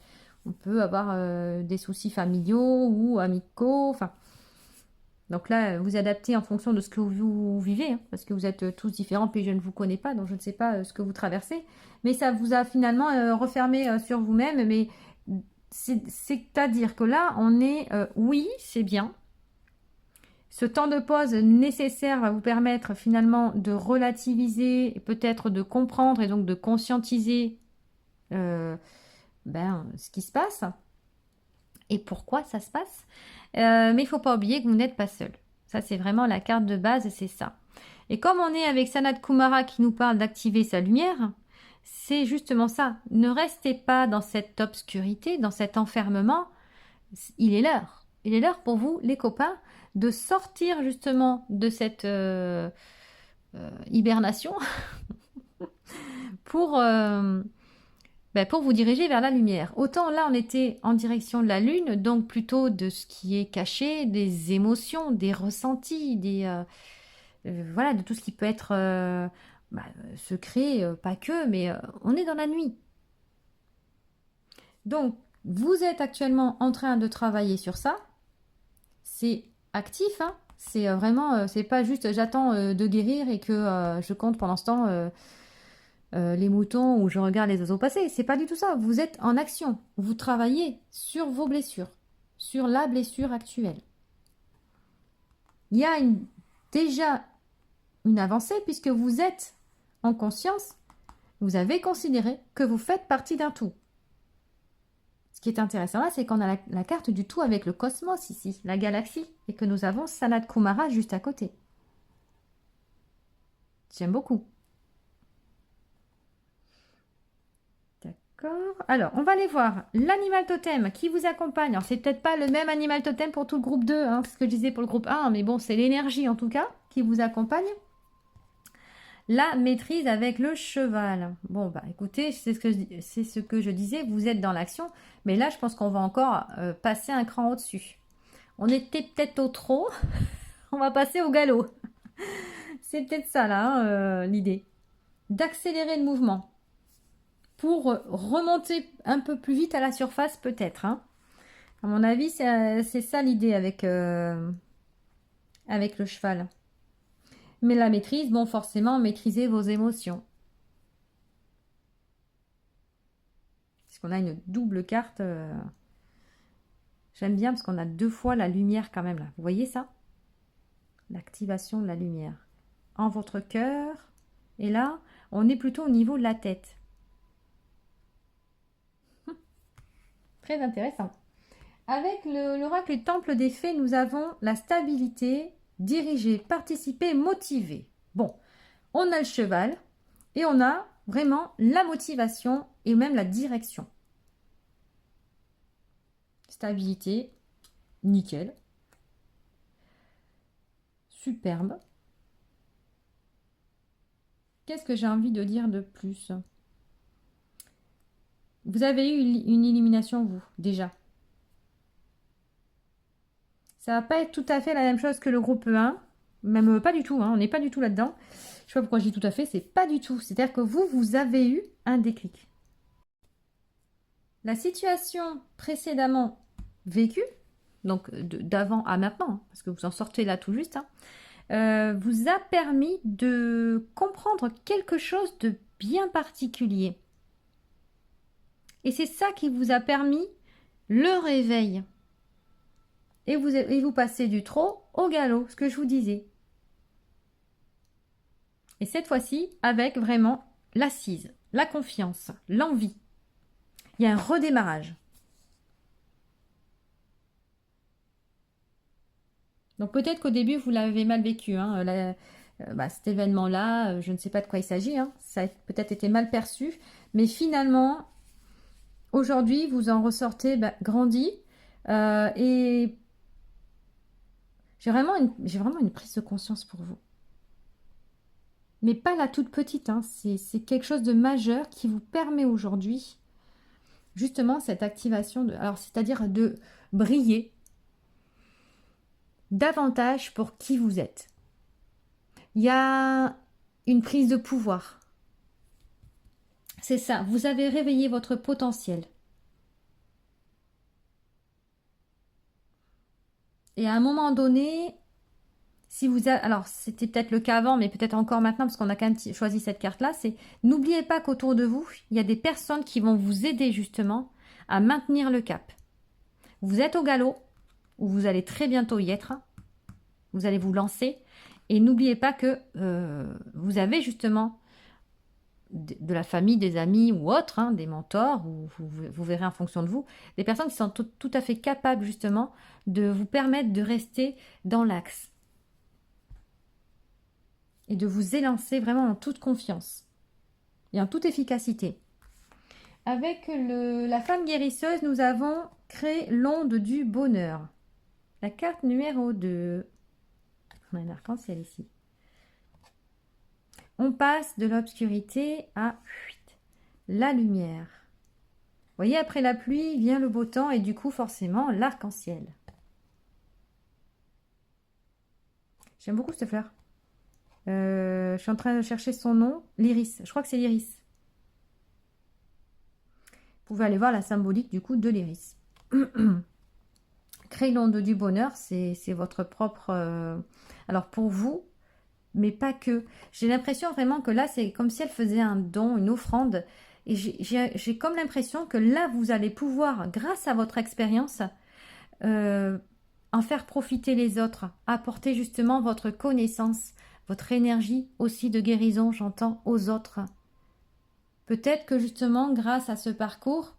On peut avoir des soucis familiaux ou amicaux. Enfin, donc là, vous adaptez en fonction de ce que vous vivez, hein, parce que vous êtes tous différents, puis je ne vous connais pas, donc je ne sais pas ce que vous traversez. Mais ça vous a finalement refermé sur vous-même. Mais c'est-à-dire que là, on est, oui, c'est bien. Ce temps de pause nécessaire va vous permettre finalement de relativiser, peut-être de comprendre et donc de conscientiser ce qui se passe et pourquoi ça se passe. Mais il ne faut pas oublier que vous n'êtes pas seul. Ça, c'est vraiment la carte de base, c'est ça. Et comme on est avec Sanat Kumara qui nous parle d'activer sa lumière, c'est justement ça. Ne restez pas dans cette obscurité, dans cet enfermement. Il est l'heure. Il est l'heure pour vous, les copains, de sortir justement de cette hibernation pour, pour vous diriger vers la lumière. Autant là, on était en direction de la lune, donc plutôt de ce qui est caché, des émotions, des ressentis, voilà, de tout ce qui peut être secret, pas que, mais on est dans la nuit. Donc, vous êtes actuellement en train de travailler sur ça. C'est actif, hein. C'est vraiment, c'est pas juste j'attends de guérir et que je compte pendant ce temps les moutons ou je regarde les oiseaux passer. C'est pas du tout ça. Vous êtes en action. Vous travaillez sur vos blessures, sur la blessure actuelle. Il y a déjà une avancée puisque vous êtes en conscience. Vous avez considéré que vous faites partie d'un tout. Ce qui est intéressant là, c'est qu'on a la carte du tout avec le cosmos ici, la galaxie, et que nous avons Sanat Kumara juste à côté. J'aime beaucoup. D'accord. Alors, on va aller voir l'animal totem qui vous accompagne. Alors, c'est peut-être pas le même animal totem pour tout le groupe 2, hein, ce que je disais pour le groupe 1, mais bon, c'est l'énergie en tout cas qui vous accompagne. La maîtrise avec le cheval. Bon, bah écoutez, c'est ce que je disais, vous êtes dans l'action, mais là, je pense qu'on va encore passer un cran au-dessus. On était peut-être au trot, on va passer au galop. C'est peut-être ça, là, l'idée. D'accélérer le mouvement pour remonter un peu plus vite à la surface, peut-être. Hein. À mon avis, c'est ça l'idée avec le cheval. Mais la maîtrise, bon, forcément, maîtriser vos émotions. Puisqu'on a une double carte. J'aime bien parce qu'on a 2 fois la lumière quand même là. Vous voyez ça? L'activation de la lumière. En votre cœur. Et là, on est plutôt au niveau de la tête. Très intéressant. Avec l'oracle du temple des fées, nous avons la stabilité, diriger, participer, motiver. Bon, on a le cheval et on a vraiment la motivation et même la direction. Stabilité, nickel. Superbe. Qu'est-ce que j'ai envie de dire de plus? Vous avez eu une élimination, vous, déjà. Ça va pas être tout à fait la même chose que le groupe 1. Même pas du tout, hein, on n'est pas du tout là-dedans. Je sais pas pourquoi je dis tout à fait, c'est pas du tout. C'est-à-dire que vous avez eu un déclic. La situation précédemment vécue, donc d'avant à maintenant, hein, parce que vous en sortez là tout juste, hein, vous a permis de comprendre quelque chose de bien particulier. Et c'est ça qui vous a permis le réveil. Et vous passez du trot au galop, ce que je vous disais. Et cette fois-ci, avec vraiment l'assise, la confiance, l'envie. Il y a un redémarrage. Donc peut-être qu'au début, vous l'avez mal vécu. Hein, cet événement-là, je ne sais pas de quoi il s'agit. Hein, ça a peut-être été mal perçu. Mais finalement, aujourd'hui, vous en ressortez grandi. Et j'ai vraiment une prise de conscience pour vous. Mais pas la toute petite, hein. C'est quelque chose de majeur qui vous permet aujourd'hui, justement, cette activation, c'est-à-dire de briller davantage pour qui vous êtes. Il y a une prise de pouvoir. C'est ça, vous avez réveillé votre potentiel. Et à un moment donné, si vous alors c'était peut-être le cas avant, mais peut-être encore maintenant, parce qu'on a quand même choisi cette carte-là, c'est n'oubliez pas qu'autour de vous, il y a des personnes qui vont vous aider justement à maintenir le cap. Vous êtes au galop, ou vous allez très bientôt y être, vous allez vous lancer, et n'oubliez pas que vous avez justement de la famille, des amis ou autres, hein, des mentors, ou vous verrez en fonction de vous, des personnes qui sont tout à fait capables justement de vous permettre de rester dans l'axe et de vous élancer vraiment en toute confiance et en toute efficacité. Avec la femme guérisseuse, nous avons créé l'onde du bonheur. La carte numéro 2. On a un arc-en-ciel ici. On passe de l'obscurité à la lumière. Vous voyez, après la pluie vient le beau temps et du coup, forcément, l'arc-en-ciel. J'aime beaucoup cette fleur. Je suis en train de chercher son nom. L'iris. Je crois que c'est l'iris. Vous pouvez aller voir la symbolique du coup de l'iris. Crayon du bonheur, c'est votre propre... alors pour vous, mais pas que. J'ai l'impression vraiment que là, c'est comme si elle faisait un don, une offrande. Et j'ai comme l'impression que là, vous allez pouvoir, grâce à votre expérience, en faire profiter les autres, apporter justement votre connaissance, votre énergie aussi de guérison, j'entends, aux autres. Peut-être que justement, grâce à ce parcours,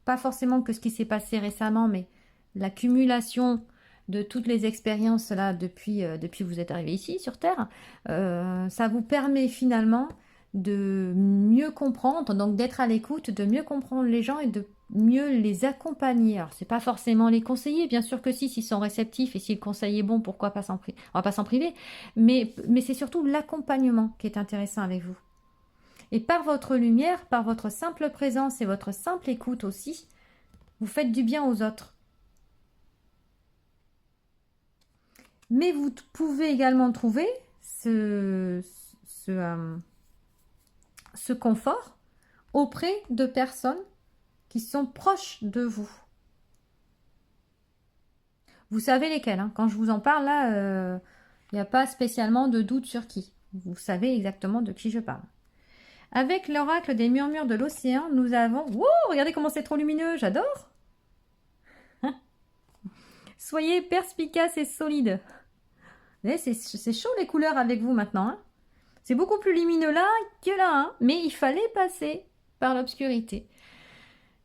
pas forcément que ce qui s'est passé récemment, mais l'accumulation de toutes les expériences là depuis que vous êtes arrivé ici sur Terre, ça vous permet finalement de mieux comprendre, donc d'être à l'écoute, de mieux comprendre les gens et de mieux les accompagner. Alors, c'est pas forcément les conseiller, bien sûr que si, s'ils sont réceptifs et si le conseil est bon, pourquoi pas on va pas s'en priver, mais c'est surtout l'accompagnement qui est intéressant avec vous. Et par votre lumière, par votre simple présence et votre simple écoute aussi, vous faites du bien aux autres. Mais vous pouvez également trouver ce confort auprès de personnes qui sont proches de vous. Vous savez lesquelles, hein. Quand je vous en parle, là, il n'y a pas spécialement de doute sur qui. Vous savez exactement de qui je parle. Avec l'oracle des murmures de l'océan, nous avons... Wow, regardez comment c'est trop lumineux, j'adore. Soyez perspicace et solide. C'est chaud les couleurs avec vous maintenant, hein. C'est beaucoup plus lumineux là que là, hein. Mais il fallait passer par l'obscurité.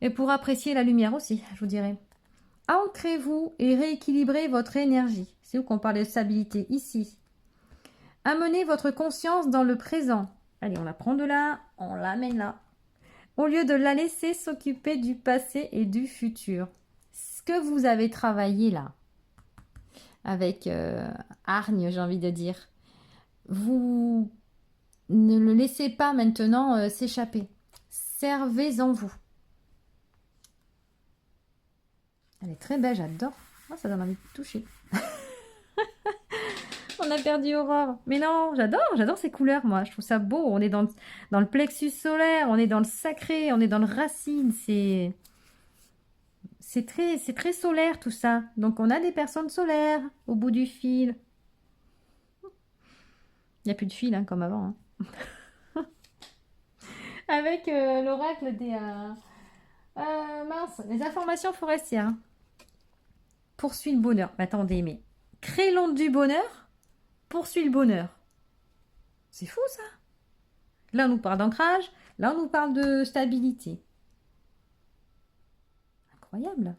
Et pour apprécier la lumière aussi, je vous dirais. Ancrez-vous et rééquilibrez votre énergie. C'est où qu'on parle de stabilité? Ici. Amenez votre conscience dans le présent. Allez, on la prend de là, on l'amène là. Au lieu de la laisser s'occuper du passé et du futur. Ce que vous avez travaillé là, avec hargne, j'ai envie de dire, vous ne le laissez pas maintenant s'échapper. Servez-en vous. Elle est très belle, j'adore. Oh, ça donne envie de toucher. On a perdu Aurore. Mais non, j'adore ces couleurs, moi. Je trouve ça beau. On est dans le plexus solaire, on est dans le sacré, on est dans le racine. C'est très solaire tout ça. Donc on a des personnes solaires au bout du fil. Il n'y a plus de fil hein, comme avant. Hein. Avec l'oracle des... mince, les informations forestières. Poursuit le bonheur. Mais attendez, mais Crayon du bonheur poursuit le bonheur. C'est fou ça. Là on nous parle d'ancrage, là on nous parle de stabilité. Incroyable.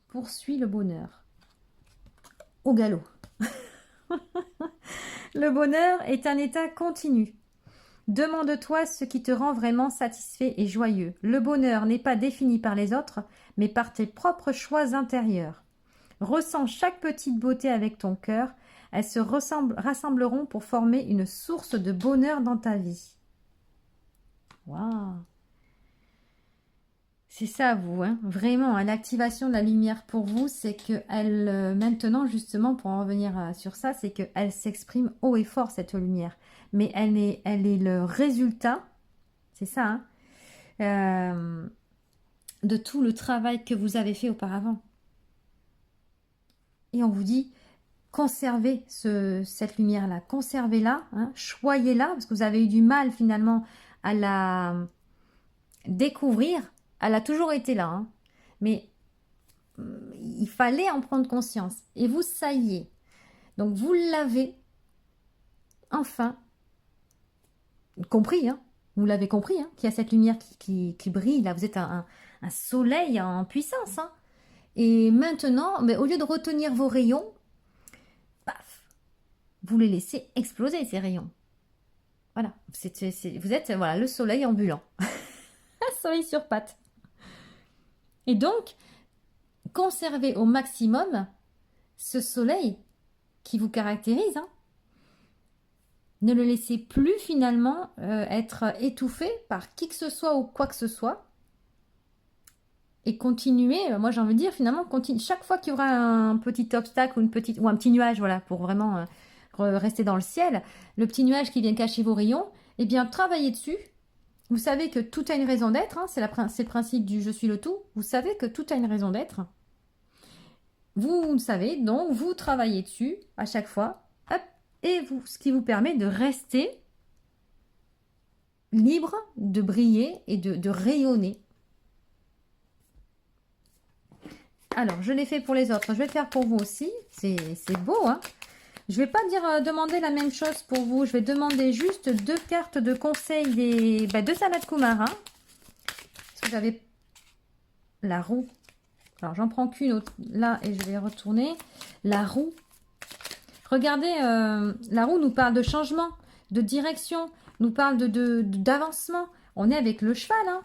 Poursuit le bonheur. Au galop. Le bonheur est un état continu. Demande-toi ce qui te rend vraiment satisfait et joyeux. Le bonheur n'est pas défini par les autres, mais par tes propres choix intérieurs. Ressens chaque petite beauté avec ton cœur. Elles se rassembleront pour former une source de bonheur dans ta vie. Waouh! C'est ça, vous, hein? Vraiment, hein, l'activation de la lumière pour vous, c'est qu'elle, maintenant, justement, pour en revenir sur ça, c'est qu'elle s'exprime haut et fort, cette lumière. Mais elle est le résultat, c'est ça, hein, de tout le travail que vous avez fait auparavant. Et on vous dit, conservez cette lumière-là, conservez-la, hein, choyez-la, parce que vous avez eu du mal, finalement, à la découvrir. Elle a toujours été là, hein. Mais il fallait en prendre conscience. Et vous, ça y est. Donc, vous l'avez enfin compris. Hein. Vous l'avez compris, hein, qu'il y a cette lumière qui brille. Là, vous êtes un soleil en puissance. Hein. Et maintenant, mais au lieu de retenir vos rayons, paf, vous les laissez exploser, ces rayons. Voilà. Vous êtes voilà, le soleil ambulant. Un soleil sur pattes. Et donc, conservez au maximum ce soleil qui vous caractérise. Hein. Ne le laissez plus finalement être étouffé par qui que ce soit ou quoi que ce soit. Et continuez, moi j'ai envie de dire finalement, chaque fois qu'il y aura un petit obstacle ou un petit nuage, voilà, pour vraiment rester dans le ciel, le petit nuage qui vient cacher vos rayons, eh bien travaillez dessus. Vous savez que tout a une raison d'être, hein, c'est le principe du je suis le tout. Vous savez que tout a une raison d'être. Vous le savez, donc vous travaillez dessus à chaque fois, hop, et ce qui vous permet de rester libre, de briller et de rayonner. Alors, je l'ai fait pour les autres, je vais le faire pour vous aussi. C'est beau, hein. Je ne vais pas demander la même chose pour vous. Je vais demander juste 2 cartes de conseil de Sanat Kumara. Parce que j'avais la roue. Alors, j'en prends qu'une autre là et je vais retourner. La roue. Regardez, la roue nous parle de changement, de direction, nous parle d'avancement. On est avec le cheval, hein.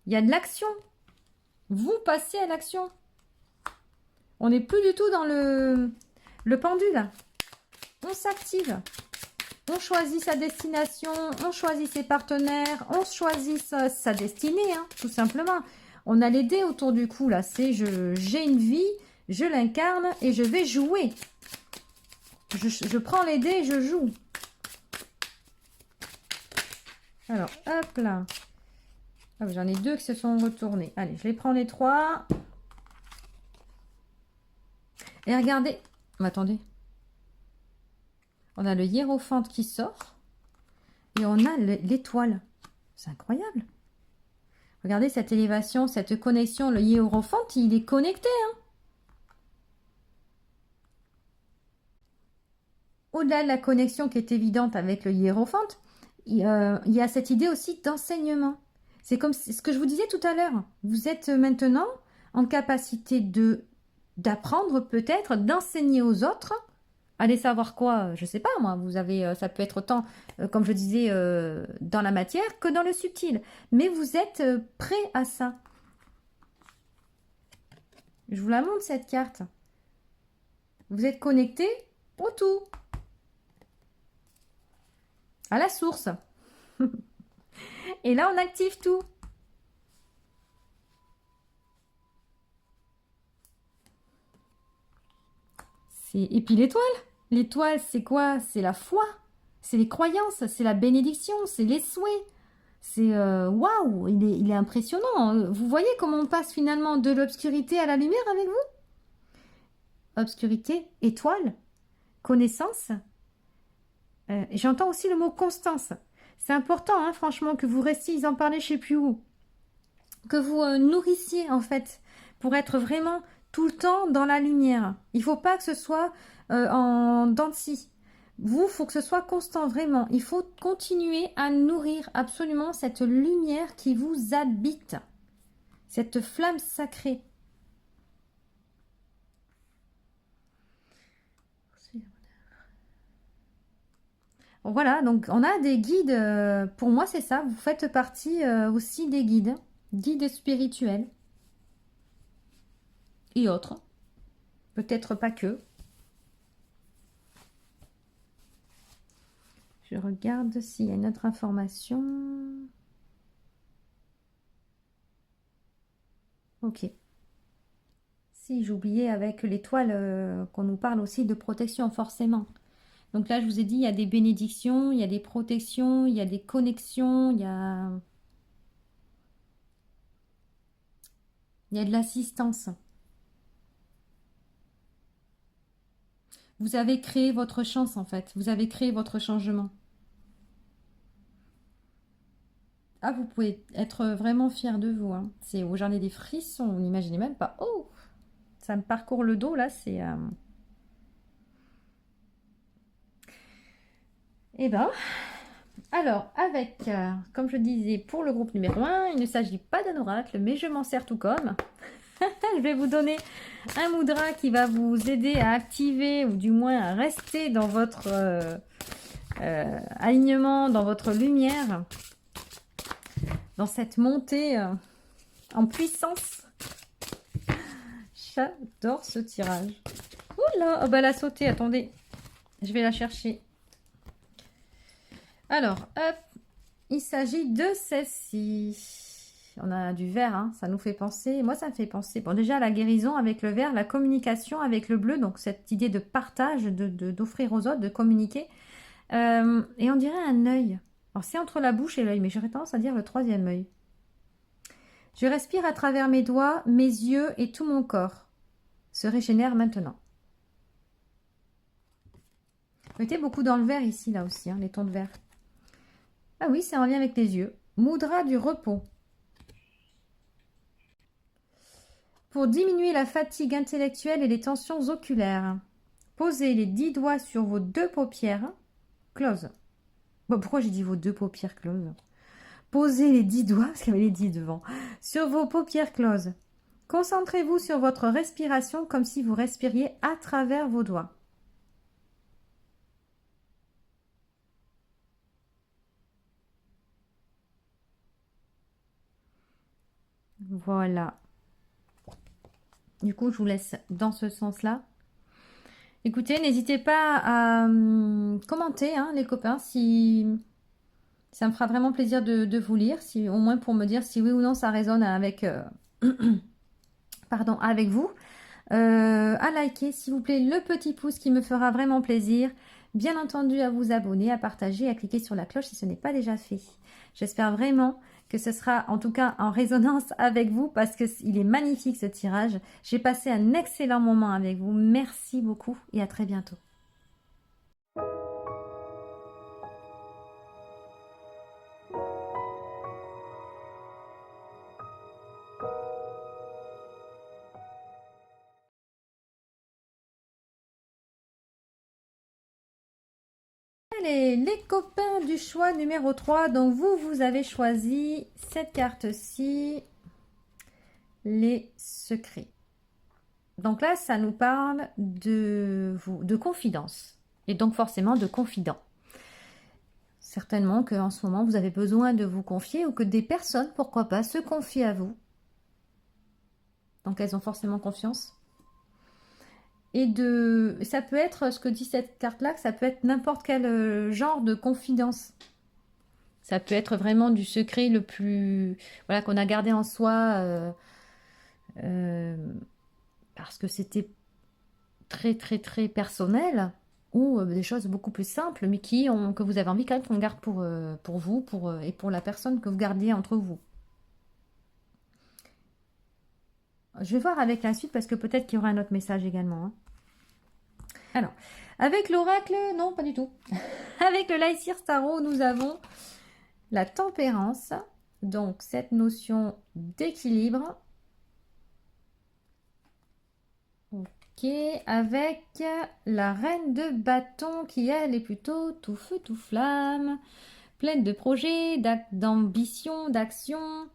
Il y a de l'action. Vous passez à l'action. On n'est plus du tout dans le pendule. On s'active. On choisit sa destination. On choisit ses partenaires. On choisit sa destinée, hein, tout simplement. On a les dés autour du cou, là. C'est j'ai une vie, je l'incarne et je vais jouer. Je prends les dés et je joue. Alors, hop là. Ah, j'en ai 2 qui se sont retournés. Allez, je les prends les 3. Et regardez. Attendez. On a le hiérophante qui sort. Et on a l'étoile. C'est incroyable. Regardez cette élévation, cette connexion. Le hiérophante, il est connecté. Hein. Au-delà de la connexion qui est évidente avec le hiérophante, il y a cette idée aussi d'enseignement. C'est comme ce que je vous disais tout à l'heure. Vous êtes maintenant en capacité d'apprendre peut-être, d'enseigner aux autres. Allez savoir quoi, je ne sais pas moi. Vous avez, ça peut être autant, comme je disais, dans la matière que dans le subtil. Mais vous êtes prêt à ça. Je vous la montre cette carte. Vous êtes connecté au tout. À la source. Et là, on active tout. Et puis l'étoile. L'étoile, c'est quoi? C'est la foi. C'est les croyances. C'est la bénédiction. C'est les souhaits. C'est waouh, il est impressionnant. Vous voyez comment on passe finalement de l'obscurité à la lumière avec vous? Obscurité, étoile, connaissance. J'entends aussi le mot constance. C'est important, hein, franchement, que vous restiez, ils en parlaient je ne sais plus où, que vous nourrissiez, en fait, pour être vraiment tout le temps dans la lumière. Il ne faut pas que ce soit en dents de scie. Vous, il faut que ce soit constant, vraiment. Il faut continuer à nourrir absolument cette lumière qui vous habite, cette flamme sacrée. Voilà, donc on a des guides, pour moi c'est ça, vous faites partie aussi des guides spirituels et autres, peut-être pas que. Je regarde s'il y a une autre information. Ok. Si, j'oubliais avec l'étoile qu'on nous parle aussi de protection forcément. Donc là, je vous ai dit, il y a des bénédictions, il y a des protections, il y a des connexions, il y a de l'assistance. Vous avez créé votre chance, en fait. Vous avez créé votre changement. Ah, vous pouvez être vraiment fier de vous. Hein. J'en ai des frissons, vous n'imaginez même pas. Oh, ça me parcourt le dos, là, c'est... Eh ben, alors, avec, comme je disais, pour le groupe numéro 1, il ne s'agit pas d'un oracle, mais je m'en sers tout comme. Je vais vous donner un mudra qui va vous aider à activer, ou du moins à rester dans votre alignement, dans votre lumière, dans cette montée en puissance. J'adore ce tirage. Ouh là, oh, bah, elle a sauté, attendez. Je vais la chercher. Alors, hop, il s'agit de celle-ci. On a du vert, hein, ça nous fait penser, moi ça me fait penser, bon déjà la guérison avec le vert, la communication avec le bleu, donc cette idée de partage, d'offrir aux autres, de communiquer. Et on dirait un œil. Alors c'est entre la bouche et l'œil, mais j'aurais tendance à dire le troisième œil. Je respire à travers mes doigts, mes yeux et tout mon corps se régénère maintenant. Mettez beaucoup dans le vert ici, là aussi, hein, les tons de vert. Ah oui, c'est en lien avec les yeux. Mudra du repos. Pour diminuer la fatigue intellectuelle et les tensions oculaires, posez les 10 doigts sur vos 2 paupières closes. Bon, pourquoi j'ai dit vos 2 paupières closes? Posez les 10 doigts, parce qu'il y avait les 10 devant, sur vos paupières closes. Concentrez-vous sur votre respiration comme si vous respiriez à travers vos doigts. Voilà. Du coup, je vous laisse dans ce sens-là. Écoutez, n'hésitez pas à commenter, hein, les copains, si ça me fera vraiment plaisir de vous lire, si, au moins pour me dire si oui ou non ça résonne avec, pardon, avec vous. À liker, s'il vous plaît, le petit pouce qui me fera vraiment plaisir. Bien entendu, à vous abonner, à partager, à cliquer sur la cloche si ce n'est pas déjà fait. J'espère vraiment que ce sera en tout cas en résonance avec vous parce qu'il est magnifique ce tirage. J'ai passé un excellent moment avec vous. Merci beaucoup et à très bientôt. Allez, les copains du choix numéro 3. Donc vous avez choisi cette carte-ci, les secrets. Donc là, ça nous parle de confidence. Et donc forcément de confident. Certainement qu'en ce moment, vous avez besoin de vous confier ou que des personnes, pourquoi pas, se confient à vous. Donc elles ont forcément confiance. Et ça peut être, ce que dit cette carte-là, que ça peut être n'importe quel genre de confidence. Ça peut être vraiment du secret le plus... Voilà, qu'on a gardé en soi parce que c'était très, très, très personnel ou des choses beaucoup plus simples, mais que vous avez envie quand même qu'on garde pour vous et pour la personne que vous gardiez entre vous. Je vais voir avec la suite parce que peut-être qu'il y aura un autre message également. Hein. Alors, avec l'oracle, non, pas du tout. Avec le Lycir Tarot, nous avons la tempérance, donc cette notion d'équilibre. Ok, avec la reine de bâton qui, elle, est plutôt tout feu, tout flamme, pleine de projets, d'ambition, d'action,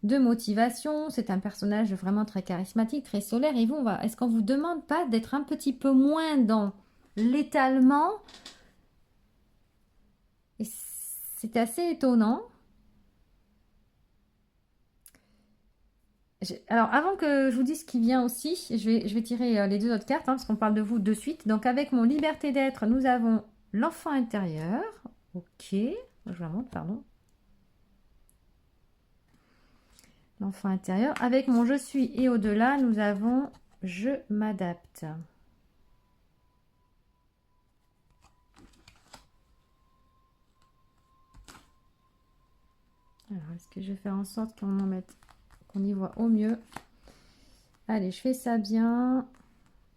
de motivation. C'est un personnage vraiment très charismatique, très solaire. Et vous, est-ce qu'on vous demande pas d'être un petit peu moins dans l'étalement? C'est assez étonnant. Alors, avant que je vous dise ce qui vient aussi, je vais tirer les 2 autres cartes, hein, parce qu'on parle de vous de suite. Donc, avec mon liberté d'être, nous avons l'enfant intérieur. Ok, je vous la montre, pardon. L'enfant intérieur. Avec mon je suis et au-delà, nous avons je m'adapte. Alors, est-ce que je vais faire en sorte qu'on en mette, qu'on y voit au mieux? Allez, je fais ça bien.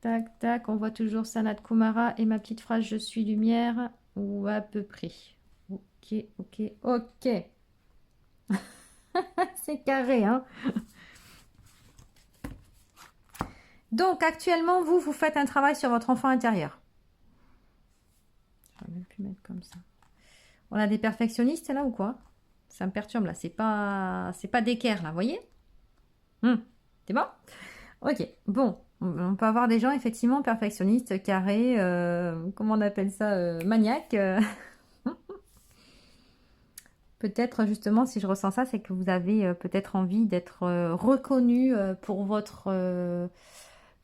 Tac, tac. On voit toujours Sanat Kumara et ma petite phrase je suis lumière, ou à peu près. Ok, ok, ok. C'est carré, hein. Donc, actuellement, vous faites un travail sur votre enfant intérieur. Je vais même plus mettre comme ça. On a des perfectionnistes là ou quoi? Ça me perturbe là. C'est pas d'équerre là, vous voyez? C'est bon? Ok, bon. On peut avoir des gens effectivement perfectionnistes, carrés, comment on appelle ça? Maniaques. Peut-être justement, si je ressens ça, c'est que vous avez peut-être envie d'être reconnu pour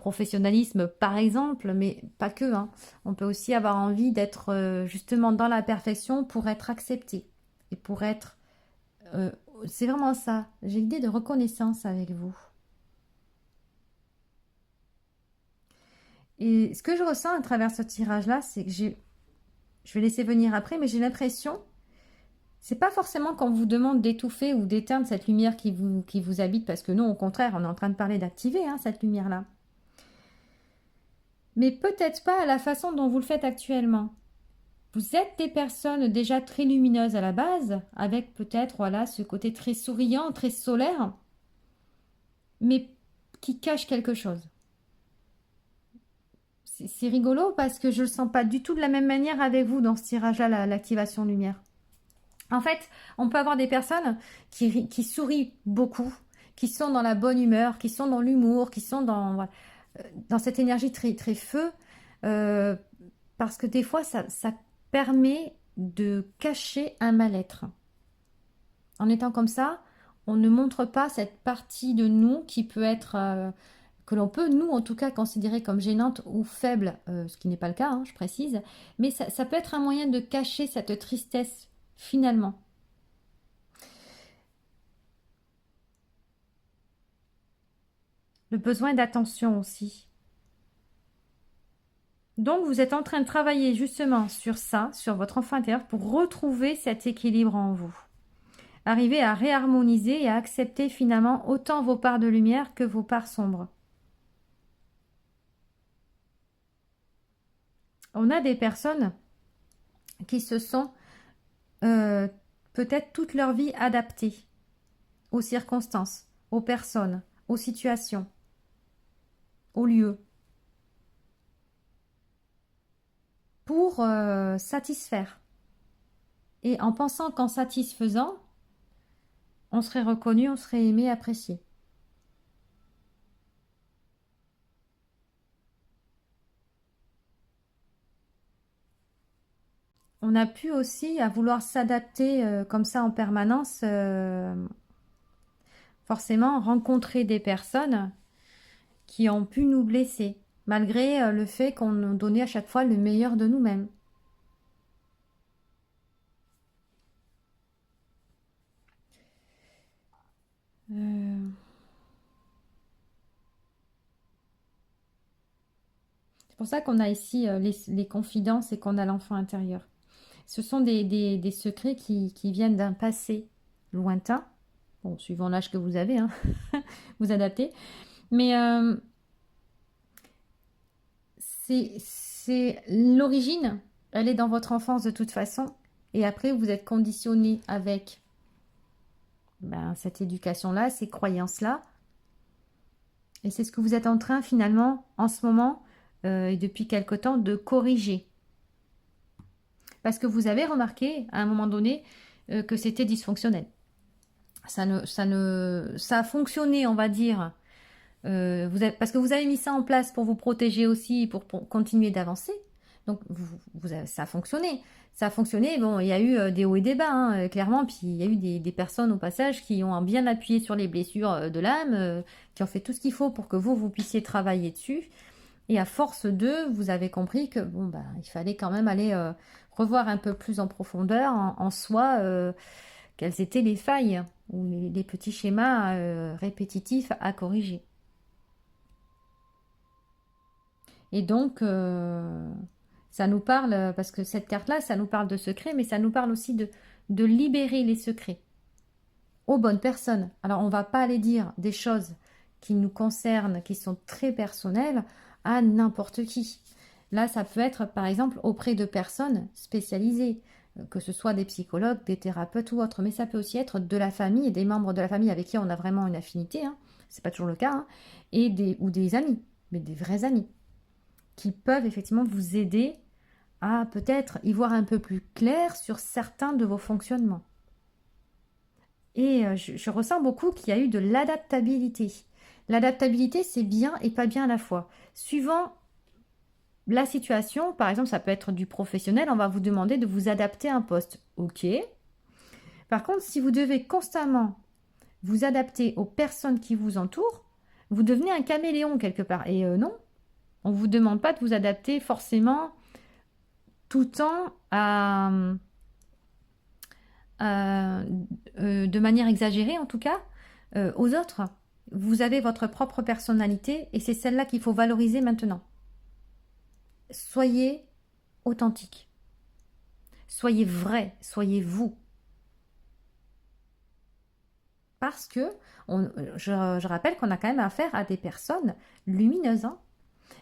professionnalisme par exemple, mais pas que, hein. On peut aussi avoir envie d'être justement dans la perfection pour être accepté et pour être... euh, c'est vraiment ça. J'ai l'idée de reconnaissance avec vous. Et ce que je ressens à travers ce tirage-là, c'est que je vais laisser venir après, mais j'ai l'impression, c'est pas forcément qu'on vous demande d'étouffer ou d'éteindre cette lumière qui vous habite, parce que nous, au contraire, on est en train de parler d'activer hein, cette lumière-là. Mais peut-être pas à la façon dont vous le faites actuellement. Vous êtes des personnes déjà très lumineuses à la base, avec peut-être voilà ce côté très souriant, très solaire, mais qui cache quelque chose. C'est rigolo parce que je ne le sens pas du tout de la même manière avec vous dans ce tirage-là, l'activation lumière. En fait, on peut avoir des personnes qui sourient beaucoup, qui sont dans la bonne humeur, qui sont dans l'humour, qui sont dans cette énergie très, très feu, euh, parce que des fois, ça permet de cacher un mal-être. En étant comme ça, on ne montre pas cette partie de nous qui peut être, que l'on peut, nous en tout cas, considérer comme gênante ou faible, ce qui n'est pas le cas, hein, je précise, mais ça peut être un moyen de cacher cette tristesse finalement. Le besoin d'attention aussi. Donc, vous êtes en train de travailler justement sur ça, sur votre enfant intérieur, pour retrouver cet équilibre en vous. Arriver à réharmoniser et à accepter finalement autant vos parts de lumière que vos parts sombres. On a des personnes qui se sont peut-être toute leur vie adaptées aux circonstances, aux personnes, aux situations, aux lieux, pour satisfaire. Et en pensant qu'en satisfaisant, on serait reconnu, on serait aimé, apprécié. On a pu aussi, à vouloir s'adapter comme ça en permanence, forcément rencontrer des personnes qui ont pu nous blesser, malgré le fait qu'on nous donnait à chaque fois le meilleur de nous-mêmes. C'est pour ça qu'on a ici les confidences et qu'on a l'enfant intérieur. Ce sont des secrets qui viennent d'un passé lointain. Bon, suivant l'âge que vous avez, hein, vous adaptez. Mais c'est l'origine, elle est dans votre enfance de toute façon. Et après, vous êtes conditionné avec cette éducation-là, ces croyances-là. Et c'est ce que vous êtes en train finalement, en ce moment, et depuis quelque temps, de corriger. Parce que vous avez remarqué, à un moment donné, que c'était dysfonctionnel. Ça a fonctionné, on va dire, parce que vous avez mis ça en place pour vous protéger aussi, pour continuer d'avancer. Donc, ça a fonctionné. Ça a fonctionné. Bon, il y a eu des hauts et des bas, hein, clairement. Puis, il y a eu des personnes au passage qui ont bien appuyé sur les blessures de l'âme, qui ont fait tout ce qu'il faut pour que vous puissiez travailler dessus. Et à force d'eux, vous avez compris que il fallait quand même aller revoir un peu plus en profondeur en soi quelles étaient les failles ou les petits schémas répétitifs à corriger. Et donc, ça nous parle, parce que cette carte-là, ça nous parle de secrets, mais ça nous parle aussi de libérer les secrets aux bonnes personnes. Alors, on ne va pas aller dire des choses qui nous concernent, qui sont très personnelles, à n'importe qui. Là, ça peut être, par exemple, auprès de personnes spécialisées, que ce soit des psychologues, des thérapeutes ou autres, mais ça peut aussi être de la famille et des membres de la famille avec qui on a vraiment une affinité, hein. C'est pas toujours le cas, hein, ou des amis, mais des vrais amis, qui peuvent effectivement vous aider à peut-être y voir un peu plus clair sur certains de vos fonctionnements. Et je ressens beaucoup qu'il y a eu de l'adaptabilité. L'adaptabilité, c'est bien et pas bien à la fois. Suivant la situation, par exemple, ça peut être du professionnel, on va vous demander de vous adapter à un poste. Ok. Par contre, si vous devez constamment vous adapter aux personnes qui vous entourent, vous devenez un caméléon quelque part. Et non, on ne vous demande pas de vous adapter forcément tout le temps de manière exagérée en tout cas, aux autres. Vous avez votre propre personnalité et c'est celle-là qu'il faut valoriser maintenant. Soyez authentique. Soyez vrai, soyez vous. Parce que je rappelle qu'on a quand même affaire à des personnes lumineuses. Hein.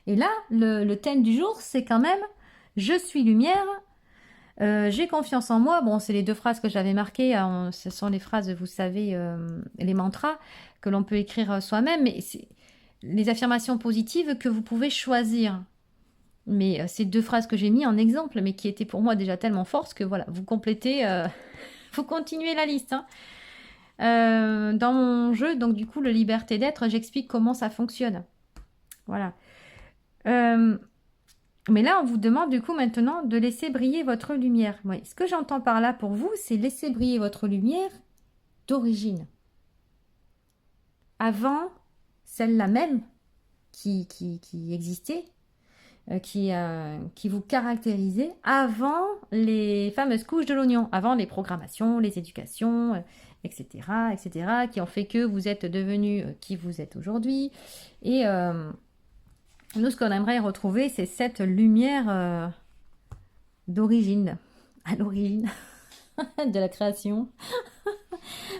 Et là, le thème du jour, c'est quand même « Je suis lumière ». J'ai confiance en moi. Bon, c'est les 2 phrases que j'avais marquées. Hein. Ce sont les phrases, vous savez, les mantras que l'on peut écrire soi-même. Mais c'est les affirmations positives que vous pouvez choisir. Mais ces 2 phrases que j'ai mis en exemple, mais qui étaient pour moi déjà tellement fortes que voilà, vous complétez, vous continuez la liste. Hein. Dans mon jeu, donc du coup, le liberté d'être, j'explique comment ça fonctionne. Voilà. Mais là, on vous demande du coup maintenant de laisser briller votre lumière. Oui. Ce que j'entends par là pour vous, c'est laisser briller votre lumière d'origine. Avant celle-là même qui existait, qui vous caractérisait avant les fameuses couches de l'oignon, avant les programmations, les éducations, etc., etc., qui ont fait que vous êtes devenu qui vous êtes aujourd'hui. Et nous, ce qu'on aimerait retrouver, c'est cette lumière d'origine, à l'origine de la création.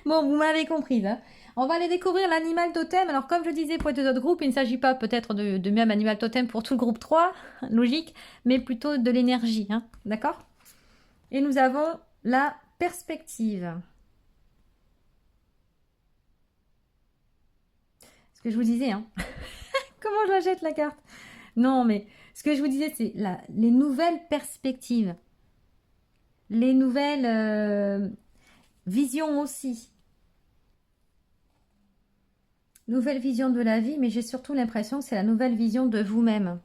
Bon, vous m'avez compris là. On va aller découvrir l'animal totem. Alors, comme je disais pour les 2 autres groupes, il ne s'agit pas peut-être de même animal totem pour tout le groupe 3, logique, mais plutôt de l'énergie, hein, d'accord? Et nous avons la perspective. Ce que je vous disais, hein. Comment je la jette la carte? Non, mais ce que je vous disais, c'est les nouvelles perspectives. Les nouvelles visions aussi. Nouvelle vision de la vie, mais j'ai surtout l'impression que c'est la nouvelle vision de vous-même.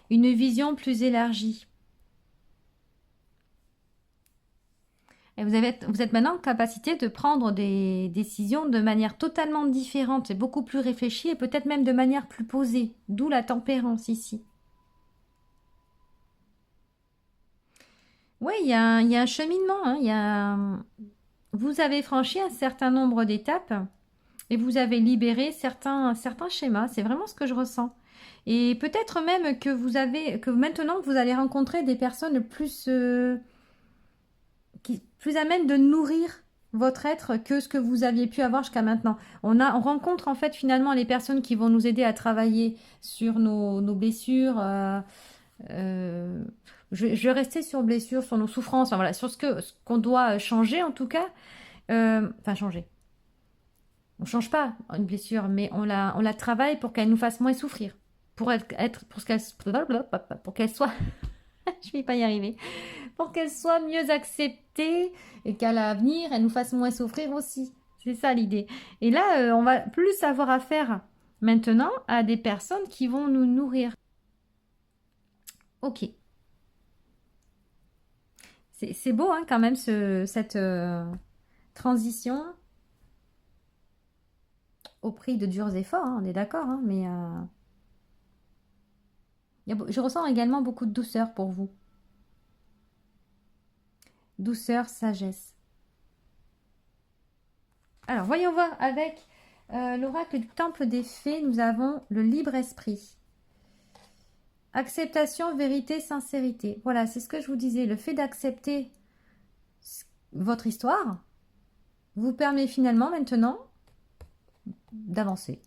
Une vision plus élargie. Et vous êtes maintenant en capacité de prendre des décisions de manière totalement différente et beaucoup plus réfléchie et peut-être même de manière plus posée. D'où la tempérance ici. Oui, il y a un cheminement. Hein, vous avez franchi un certain nombre d'étapes. Et vous avez libéré certains schémas. C'est vraiment ce que je ressens. Et peut-être même que maintenant vous allez rencontrer des personnes plus amènes de nourrir votre être que ce que vous aviez pu avoir jusqu'à maintenant. On rencontre en fait finalement les personnes qui vont nous aider à travailler sur nos blessures. Je vais rester sur blessures, sur nos souffrances, enfin, voilà, sur ce qu'on doit changer en tout cas. Enfin changer. On change pas une blessure, mais on la travaille pour qu'elle nous fasse moins souffrir. Pour qu'elle soit, je vais pas y arriver, pour qu'elle soit mieux acceptée et qu'à l'avenir, elle nous fasse moins souffrir aussi. C'est ça l'idée. Et là, on va plus avoir affaire maintenant à des personnes qui vont nous nourrir. Ok. C'est beau hein, quand même cette transition. Au prix de durs efforts, hein, on est d'accord, hein, mais je ressens également beaucoup de douceur pour vous. Douceur, sagesse. Alors, voyons voir avec l'oracle du temple des fées, nous avons le libre esprit. Acceptation, vérité, sincérité. Voilà, c'est ce que je vous disais. Le fait d'accepter votre histoire vous permet finalement maintenant d'avancer.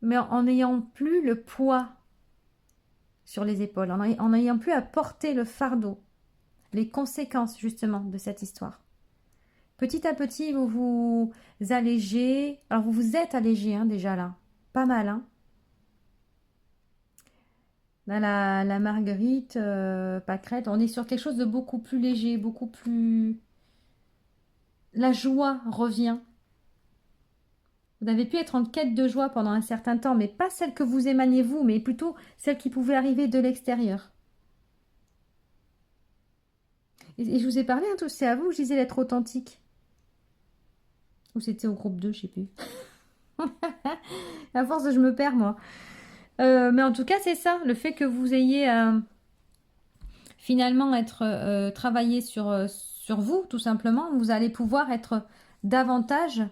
Mais en n'ayant plus le poids sur les épaules, en n'ayant plus à porter le fardeau, les conséquences justement de cette histoire. Petit à petit, vous vous allégez. Alors, vous vous êtes allégé hein, déjà là. Pas mal, hein. Là, la marguerite, pâquerette, on est sur quelque chose de beaucoup plus léger, beaucoup plus... La joie revient. Vous avez pu être en quête de joie pendant un certain temps, mais pas celle que vous émaniez vous, mais plutôt celle qui pouvait arriver de l'extérieur. Et je vous ai parlé, hein, c'est à vous, je disais d'être authentique. Ou c'était au groupe 2, je sais plus. À force, je me perds, moi. Mais en tout cas, c'est ça. Le fait que vous ayez finalement travaillé sur vous, tout simplement, vous allez pouvoir être davantage...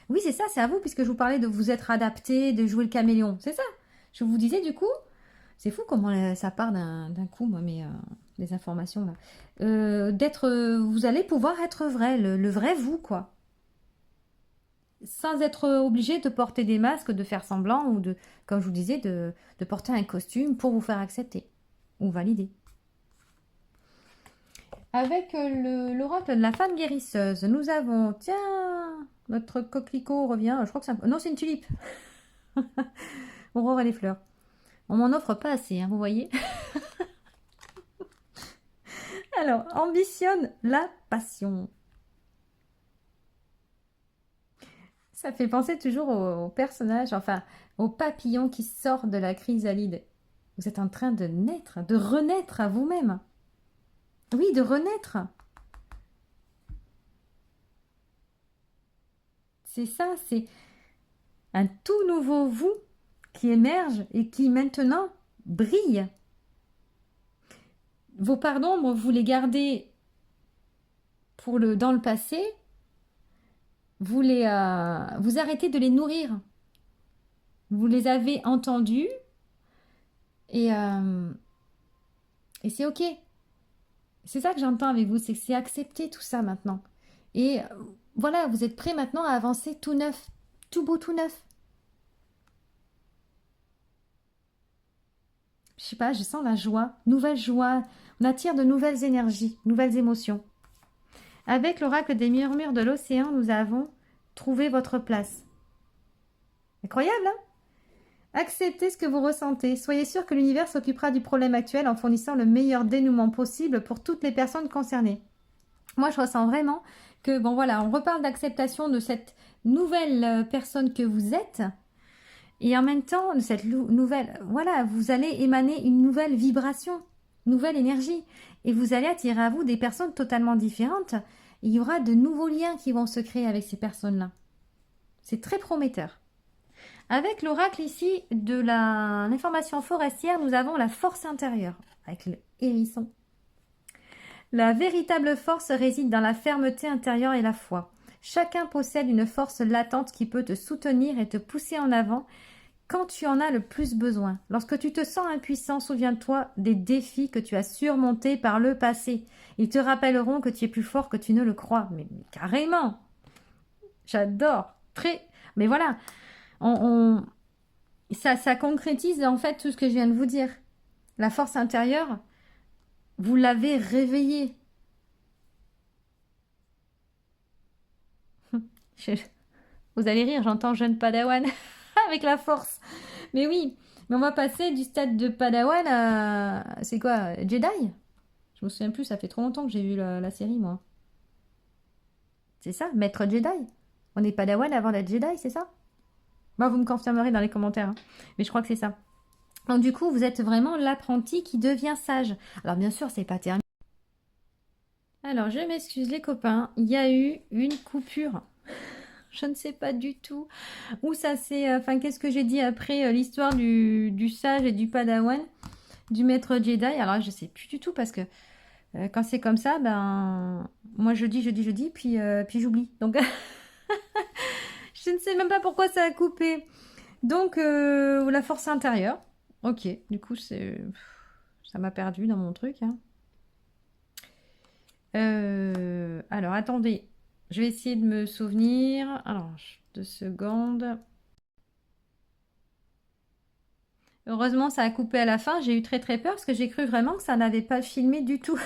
Oui, c'est ça, c'est à vous, puisque je vous parlais de vous être adapté, de jouer le caméléon. C'est ça. Je vous disais, du coup, c'est fou comment ça part d'un coup, moi, les informations, là. Vous allez pouvoir être vrai, le vrai vous, quoi. Sans être obligé de porter des masques, de faire semblant, ou de, comme je vous disais, de porter un costume pour vous faire accepter ou valider. Avec l'oracle de la femme guérisseuse, nous avons, tiens, notre coquelicot revient, je crois que c'est non, c'est une tulipe. Aurore et les fleurs. On m'en offre pas assez, hein, vous voyez. Alors, ambitionne la passion. Ça fait penser toujours au personnage, enfin, au papillon qui sort de la chrysalide. Vous êtes en train de naître, de renaître à vous-même. Oui, de renaître. C'est ça, c'est un tout nouveau vous qui émerge et qui maintenant brille. Vos parts d'ombre, vous les gardez dans le passé, vous arrêtez de les nourrir. Vous les avez entendus et c'est ok. C'est ça que j'entends avec vous, c'est que c'est accepter tout ça maintenant. Et voilà, vous êtes prêts maintenant à avancer tout neuf, tout beau, tout neuf. Je sais pas, je sens la joie, nouvelle joie. On attire de nouvelles énergies, nouvelles émotions. Avec l'oracle des murmures de l'océan, nous avons trouvé votre place. Incroyable, hein? Acceptez ce que vous ressentez. Soyez sûr que l'univers s'occupera du problème actuel en fournissant le meilleur dénouement possible pour toutes les personnes concernées. Moi, je ressens vraiment que, bon voilà, on reparle d'acceptation de cette nouvelle personne que vous êtes. Et en même temps, de cette nouvelle, voilà, vous allez émaner une nouvelle vibration, nouvelle énergie. Et vous allez attirer à vous des personnes totalement différentes. Il y aura de nouveaux liens qui vont se créer avec ces personnes-là. C'est très prometteur. Avec l'oracle ici de l'information forestière, nous avons la force intérieure, avec le hérisson. La véritable force réside dans la fermeté intérieure et la foi. Chacun possède une force latente qui peut te soutenir et te pousser en avant quand tu en as le plus besoin. Lorsque tu te sens impuissant, souviens-toi des défis que tu as surmontés par le passé. Ils te rappelleront que tu es plus fort que tu ne le crois. Mais carrément. J'adore. Mais voilà. Ça concrétise en fait tout ce que je viens de vous dire. La force intérieure, vous l'avez réveillée. Vous allez rire, j'entends jeune padawan avec la force. Mais oui, mais on va passer du stade de padawan à... C'est quoi, Jedi? Je me souviens plus, ça fait trop longtemps que j'ai vu la série, moi. C'est ça, maître Jedi. On est padawan avant d'être Jedi, c'est ça? Bah, vous me confirmerez dans les commentaires. Hein. Mais je crois que c'est ça. Donc du coup, vous êtes vraiment l'apprenti qui devient sage. Alors bien sûr, c'est pas terminé. Alors, je m'excuse les copains, il y a eu une coupure. Je ne sais pas du tout où ça s'est... Enfin, qu'est-ce que j'ai dit après l'histoire du sage et du padawan, du maître Jedi. Alors, je sais plus du tout parce que quand c'est comme ça, ben... Moi, je dis, puis j'oublie. Donc, je ne sais même pas pourquoi ça a coupé. Donc, la force intérieure. Ok, du coup, ça m'a perdu dans mon truc. Hein. Alors, attendez. Je vais essayer de me souvenir. Alors, 2 secondes. Heureusement, ça a coupé à la fin. J'ai eu très très peur parce que j'ai cru vraiment que ça n'avait pas filmé du tout.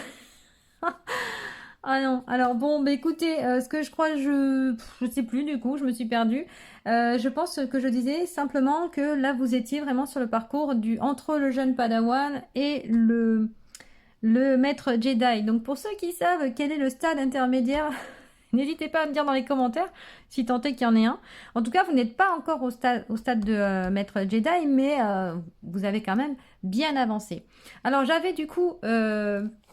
Ah non. Alors bon, bah écoutez, ce que je crois, je sais plus du coup, je me suis perdue. Je pense que je disais simplement que là, vous étiez vraiment sur le parcours entre le jeune Padawan et le maître Jedi. Donc pour ceux qui savent quel est le stade intermédiaire, n'hésitez pas à me dire dans les commentaires si tant est qu'il y en ait un. En tout cas, vous n'êtes pas encore au stade de maître Jedi, mais vous avez quand même bien avancé. Alors j'avais du coup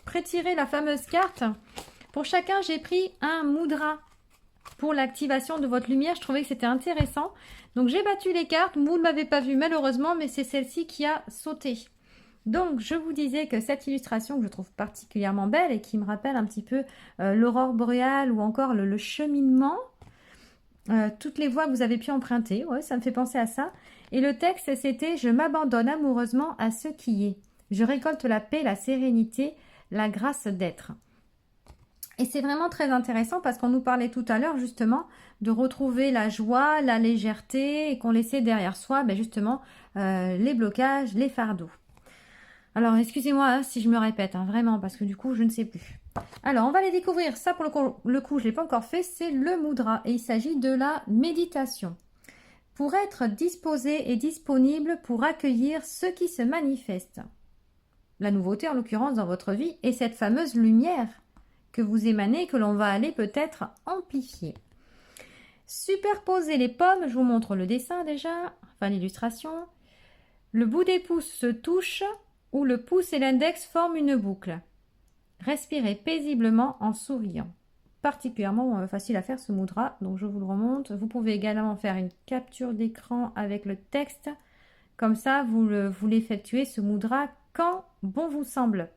prétiré la fameuse carte. Pour chacun, j'ai pris un mudra. pour l'activation de votre lumière. Je trouvais que c'était intéressant. Donc j'ai battu les cartes, vous ne m'avez pas vu malheureusement, mais c'est celle-ci qui a sauté. Donc je vous disais que cette illustration que je trouve particulièrement belle et qui me rappelle un petit peu l'aurore boréale ou encore le cheminement, toutes les voies que vous avez pu emprunter, ouais, ça me fait penser à ça. Et le texte c'était « Je m'abandonne amoureusement à ce qui est. Je récolte la paix, la sérénité, la grâce d'être. » Et c'est vraiment très intéressant parce qu'on nous parlait tout à l'heure justement de retrouver la joie, la légèreté et qu'on laissait derrière soi justement les blocages, les fardeaux. Alors excusez-moi hein, si je me répète, hein, vraiment, parce que du coup je ne sais plus. Alors on va les découvrir, ça pour le coup je ne l'ai pas encore fait, c'est le mudra et il s'agit de la méditation. Pour être disposé et disponible pour accueillir ce qui se manifeste. La nouveauté en l'occurrence dans votre vie est cette fameuse lumière que vous émanez, que l'on va aller peut-être amplifier. Superposer les pommes, je vous montre le dessin déjà, enfin l'illustration. Le bout des pouces se touche, où le pouce et l'index forment une boucle. Respirez paisiblement en souriant. Particulièrement facile à faire ce mudra, donc je vous le remonte. Vous pouvez également faire une capture d'écran avec le texte. Comme ça, vous l'effectuez ce mudra quand bon vous semble.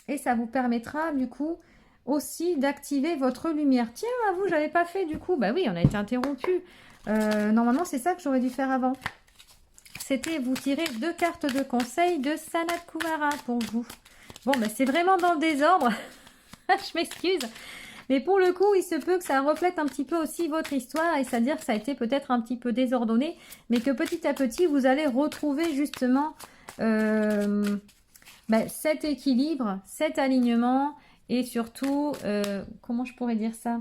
Et ça vous permettra du coup aussi d'activer votre lumière. Tiens, à vous, j'avais pas fait du coup. Bah oui, on a été interrompu. Normalement, c'est ça que j'aurais dû faire avant. C'était vous tirer 2 cartes de conseil de Sanat Kumara pour vous. Bon, bah c'est vraiment dans le désordre. Je m'excuse. Mais pour le coup, il se peut que ça reflète un petit peu aussi votre histoire. Et c'est-à-dire que ça a été peut-être un petit peu désordonné. Mais que petit à petit, vous allez retrouver justement cet équilibre, cet alignement. Et surtout, comment je pourrais dire ça?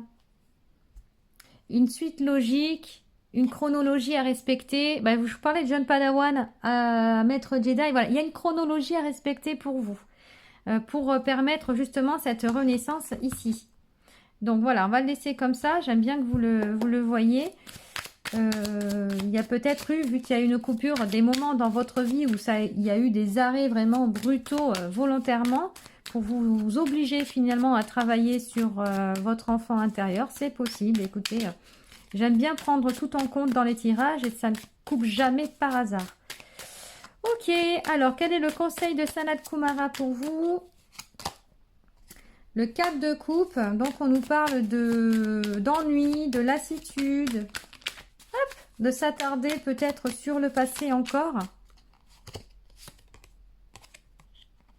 Une suite logique. Une chronologie à respecter. Je parlais de jeune Padawan à Maître Jedi. Voilà, il y a une chronologie à respecter pour vous. Pour permettre justement cette renaissance ici. Donc voilà, on va le laisser comme ça. J'aime bien que vous le voyez. Il y a peut-être eu, vu qu'il y a eu une coupure, des moments dans votre vie où il y a eu des arrêts vraiment brutaux volontairement pour vous obliger finalement à travailler sur votre enfant intérieur. C'est possible, écoutez... J'aime bien prendre tout en compte dans les tirages et ça ne coupe jamais par hasard. Ok, alors quel est le conseil de Sanat Kumara pour vous? Le 4 de coupe, donc on nous parle d'ennui, de lassitude, de s'attarder peut-être sur le passé encore.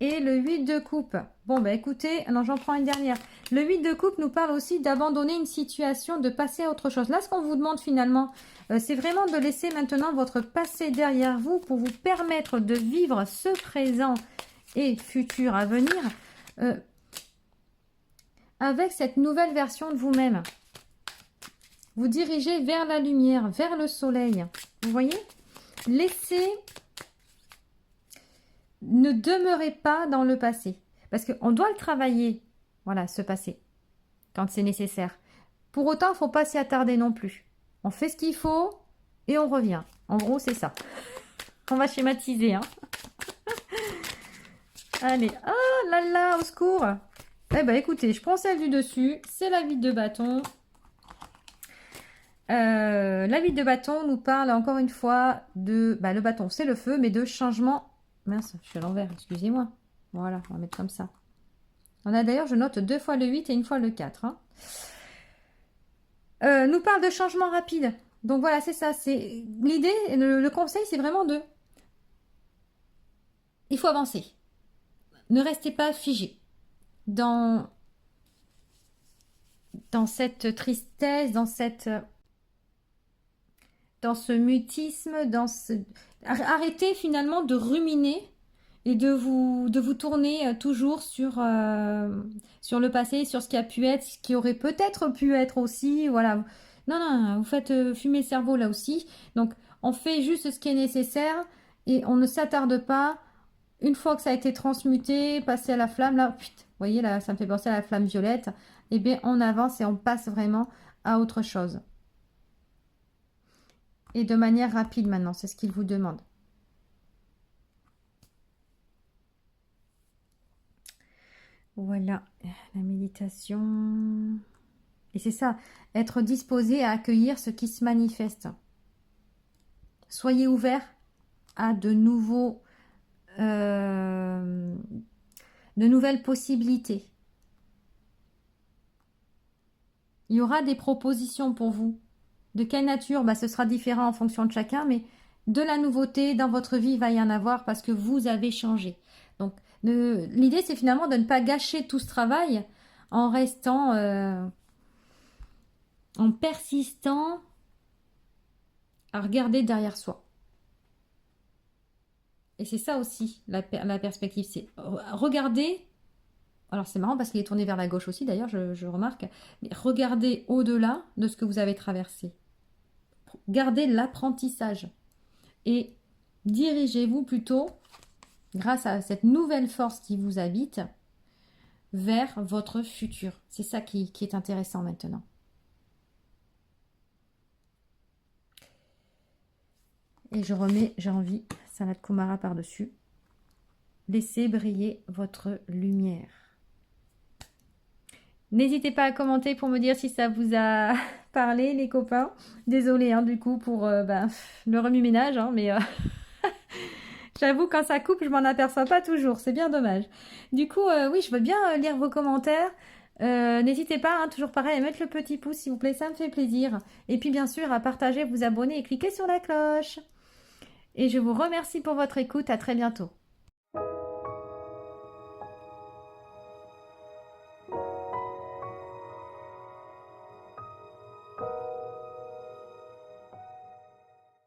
Et le 8 de coupe. Bon, écoutez, non, j'en prends une dernière. Le 8 de coupe nous parle aussi d'abandonner une situation, de passer à autre chose. Là, ce qu'on vous demande finalement, c'est vraiment de laisser maintenant votre passé derrière vous pour vous permettre de vivre ce présent et futur à venir avec cette nouvelle version de vous-même. Vous dirigez vers la lumière, vers le soleil. Vous voyez? Laissez... Ne demeurez pas dans le passé. Parce qu'on doit le travailler, voilà, ce passé, quand c'est nécessaire. Pour autant, il ne faut pas s'y attarder non plus. On fait ce qu'il faut et on revient. En gros, c'est ça. On va schématiser. Hein. Allez, oh là là, au secours. Eh bien, écoutez, je prends celle du dessus. C'est la 8 de bâton. La 8 de bâton nous parle encore une fois de... le bâton, c'est le feu, mais de changement... Mince, je suis à l'envers, excusez-moi. Voilà, on va mettre comme ça. On a d'ailleurs, je note 2 fois le 8 et 1 fois le 4. Hein. Nous parle de changement rapide. Donc voilà, c'est ça. C'est l'idée, le conseil, c'est vraiment de... Il faut avancer. Ne restez pas figé dans cette tristesse, dans ce mutisme, arrêtez finalement de ruminer et de vous tourner toujours sur le passé, sur ce qui a pu être, ce qui aurait peut-être pu être aussi, voilà. Non, vous faites fumer le cerveau là aussi. Donc, on fait juste ce qui est nécessaire et on ne s'attarde pas. Une fois que ça a été transmuté, passer à la flamme, là, vous voyez, là, ça me fait penser à la flamme violette. Eh bien, on avance et on passe vraiment à autre chose. Et de manière rapide maintenant, c'est ce qu'il vous demande. Voilà, la méditation. Et c'est ça, être disposé à accueillir ce qui se manifeste. Soyez ouvert à de nouvelles possibilités. Il y aura des propositions pour vous. De quelle nature? Ce sera différent en fonction de chacun, mais de la nouveauté dans votre vie, il va y en avoir parce que vous avez changé. Donc, l'idée, c'est finalement de ne pas gâcher tout ce travail en restant, en persistant à regarder derrière soi. Et c'est ça aussi, la perspective, c'est regarder. Alors c'est marrant parce qu'il est tourné vers la gauche aussi, d'ailleurs, je remarque. Mais regardez au-delà de ce que vous avez traversé. Gardez l'apprentissage. Et dirigez-vous plutôt, grâce à cette nouvelle force qui vous habite, vers votre futur. C'est ça qui est intéressant maintenant. Et je remets, j'ai envie, Sanat Kumara par-dessus. Laissez briller votre lumière. N'hésitez pas à commenter pour me dire si ça vous a parlé, les copains. Désolée, du coup, pour le remue-ménage, mais j'avoue, quand ça coupe, je m'en aperçois pas toujours. C'est bien dommage. Du coup, oui, je veux bien lire vos commentaires. N'hésitez pas, toujours pareil, à mettre le petit pouce, s'il vous plaît, ça me fait plaisir. Et puis, bien sûr, à partager, vous abonner et cliquer sur la cloche. Et je vous remercie pour votre écoute. À très bientôt.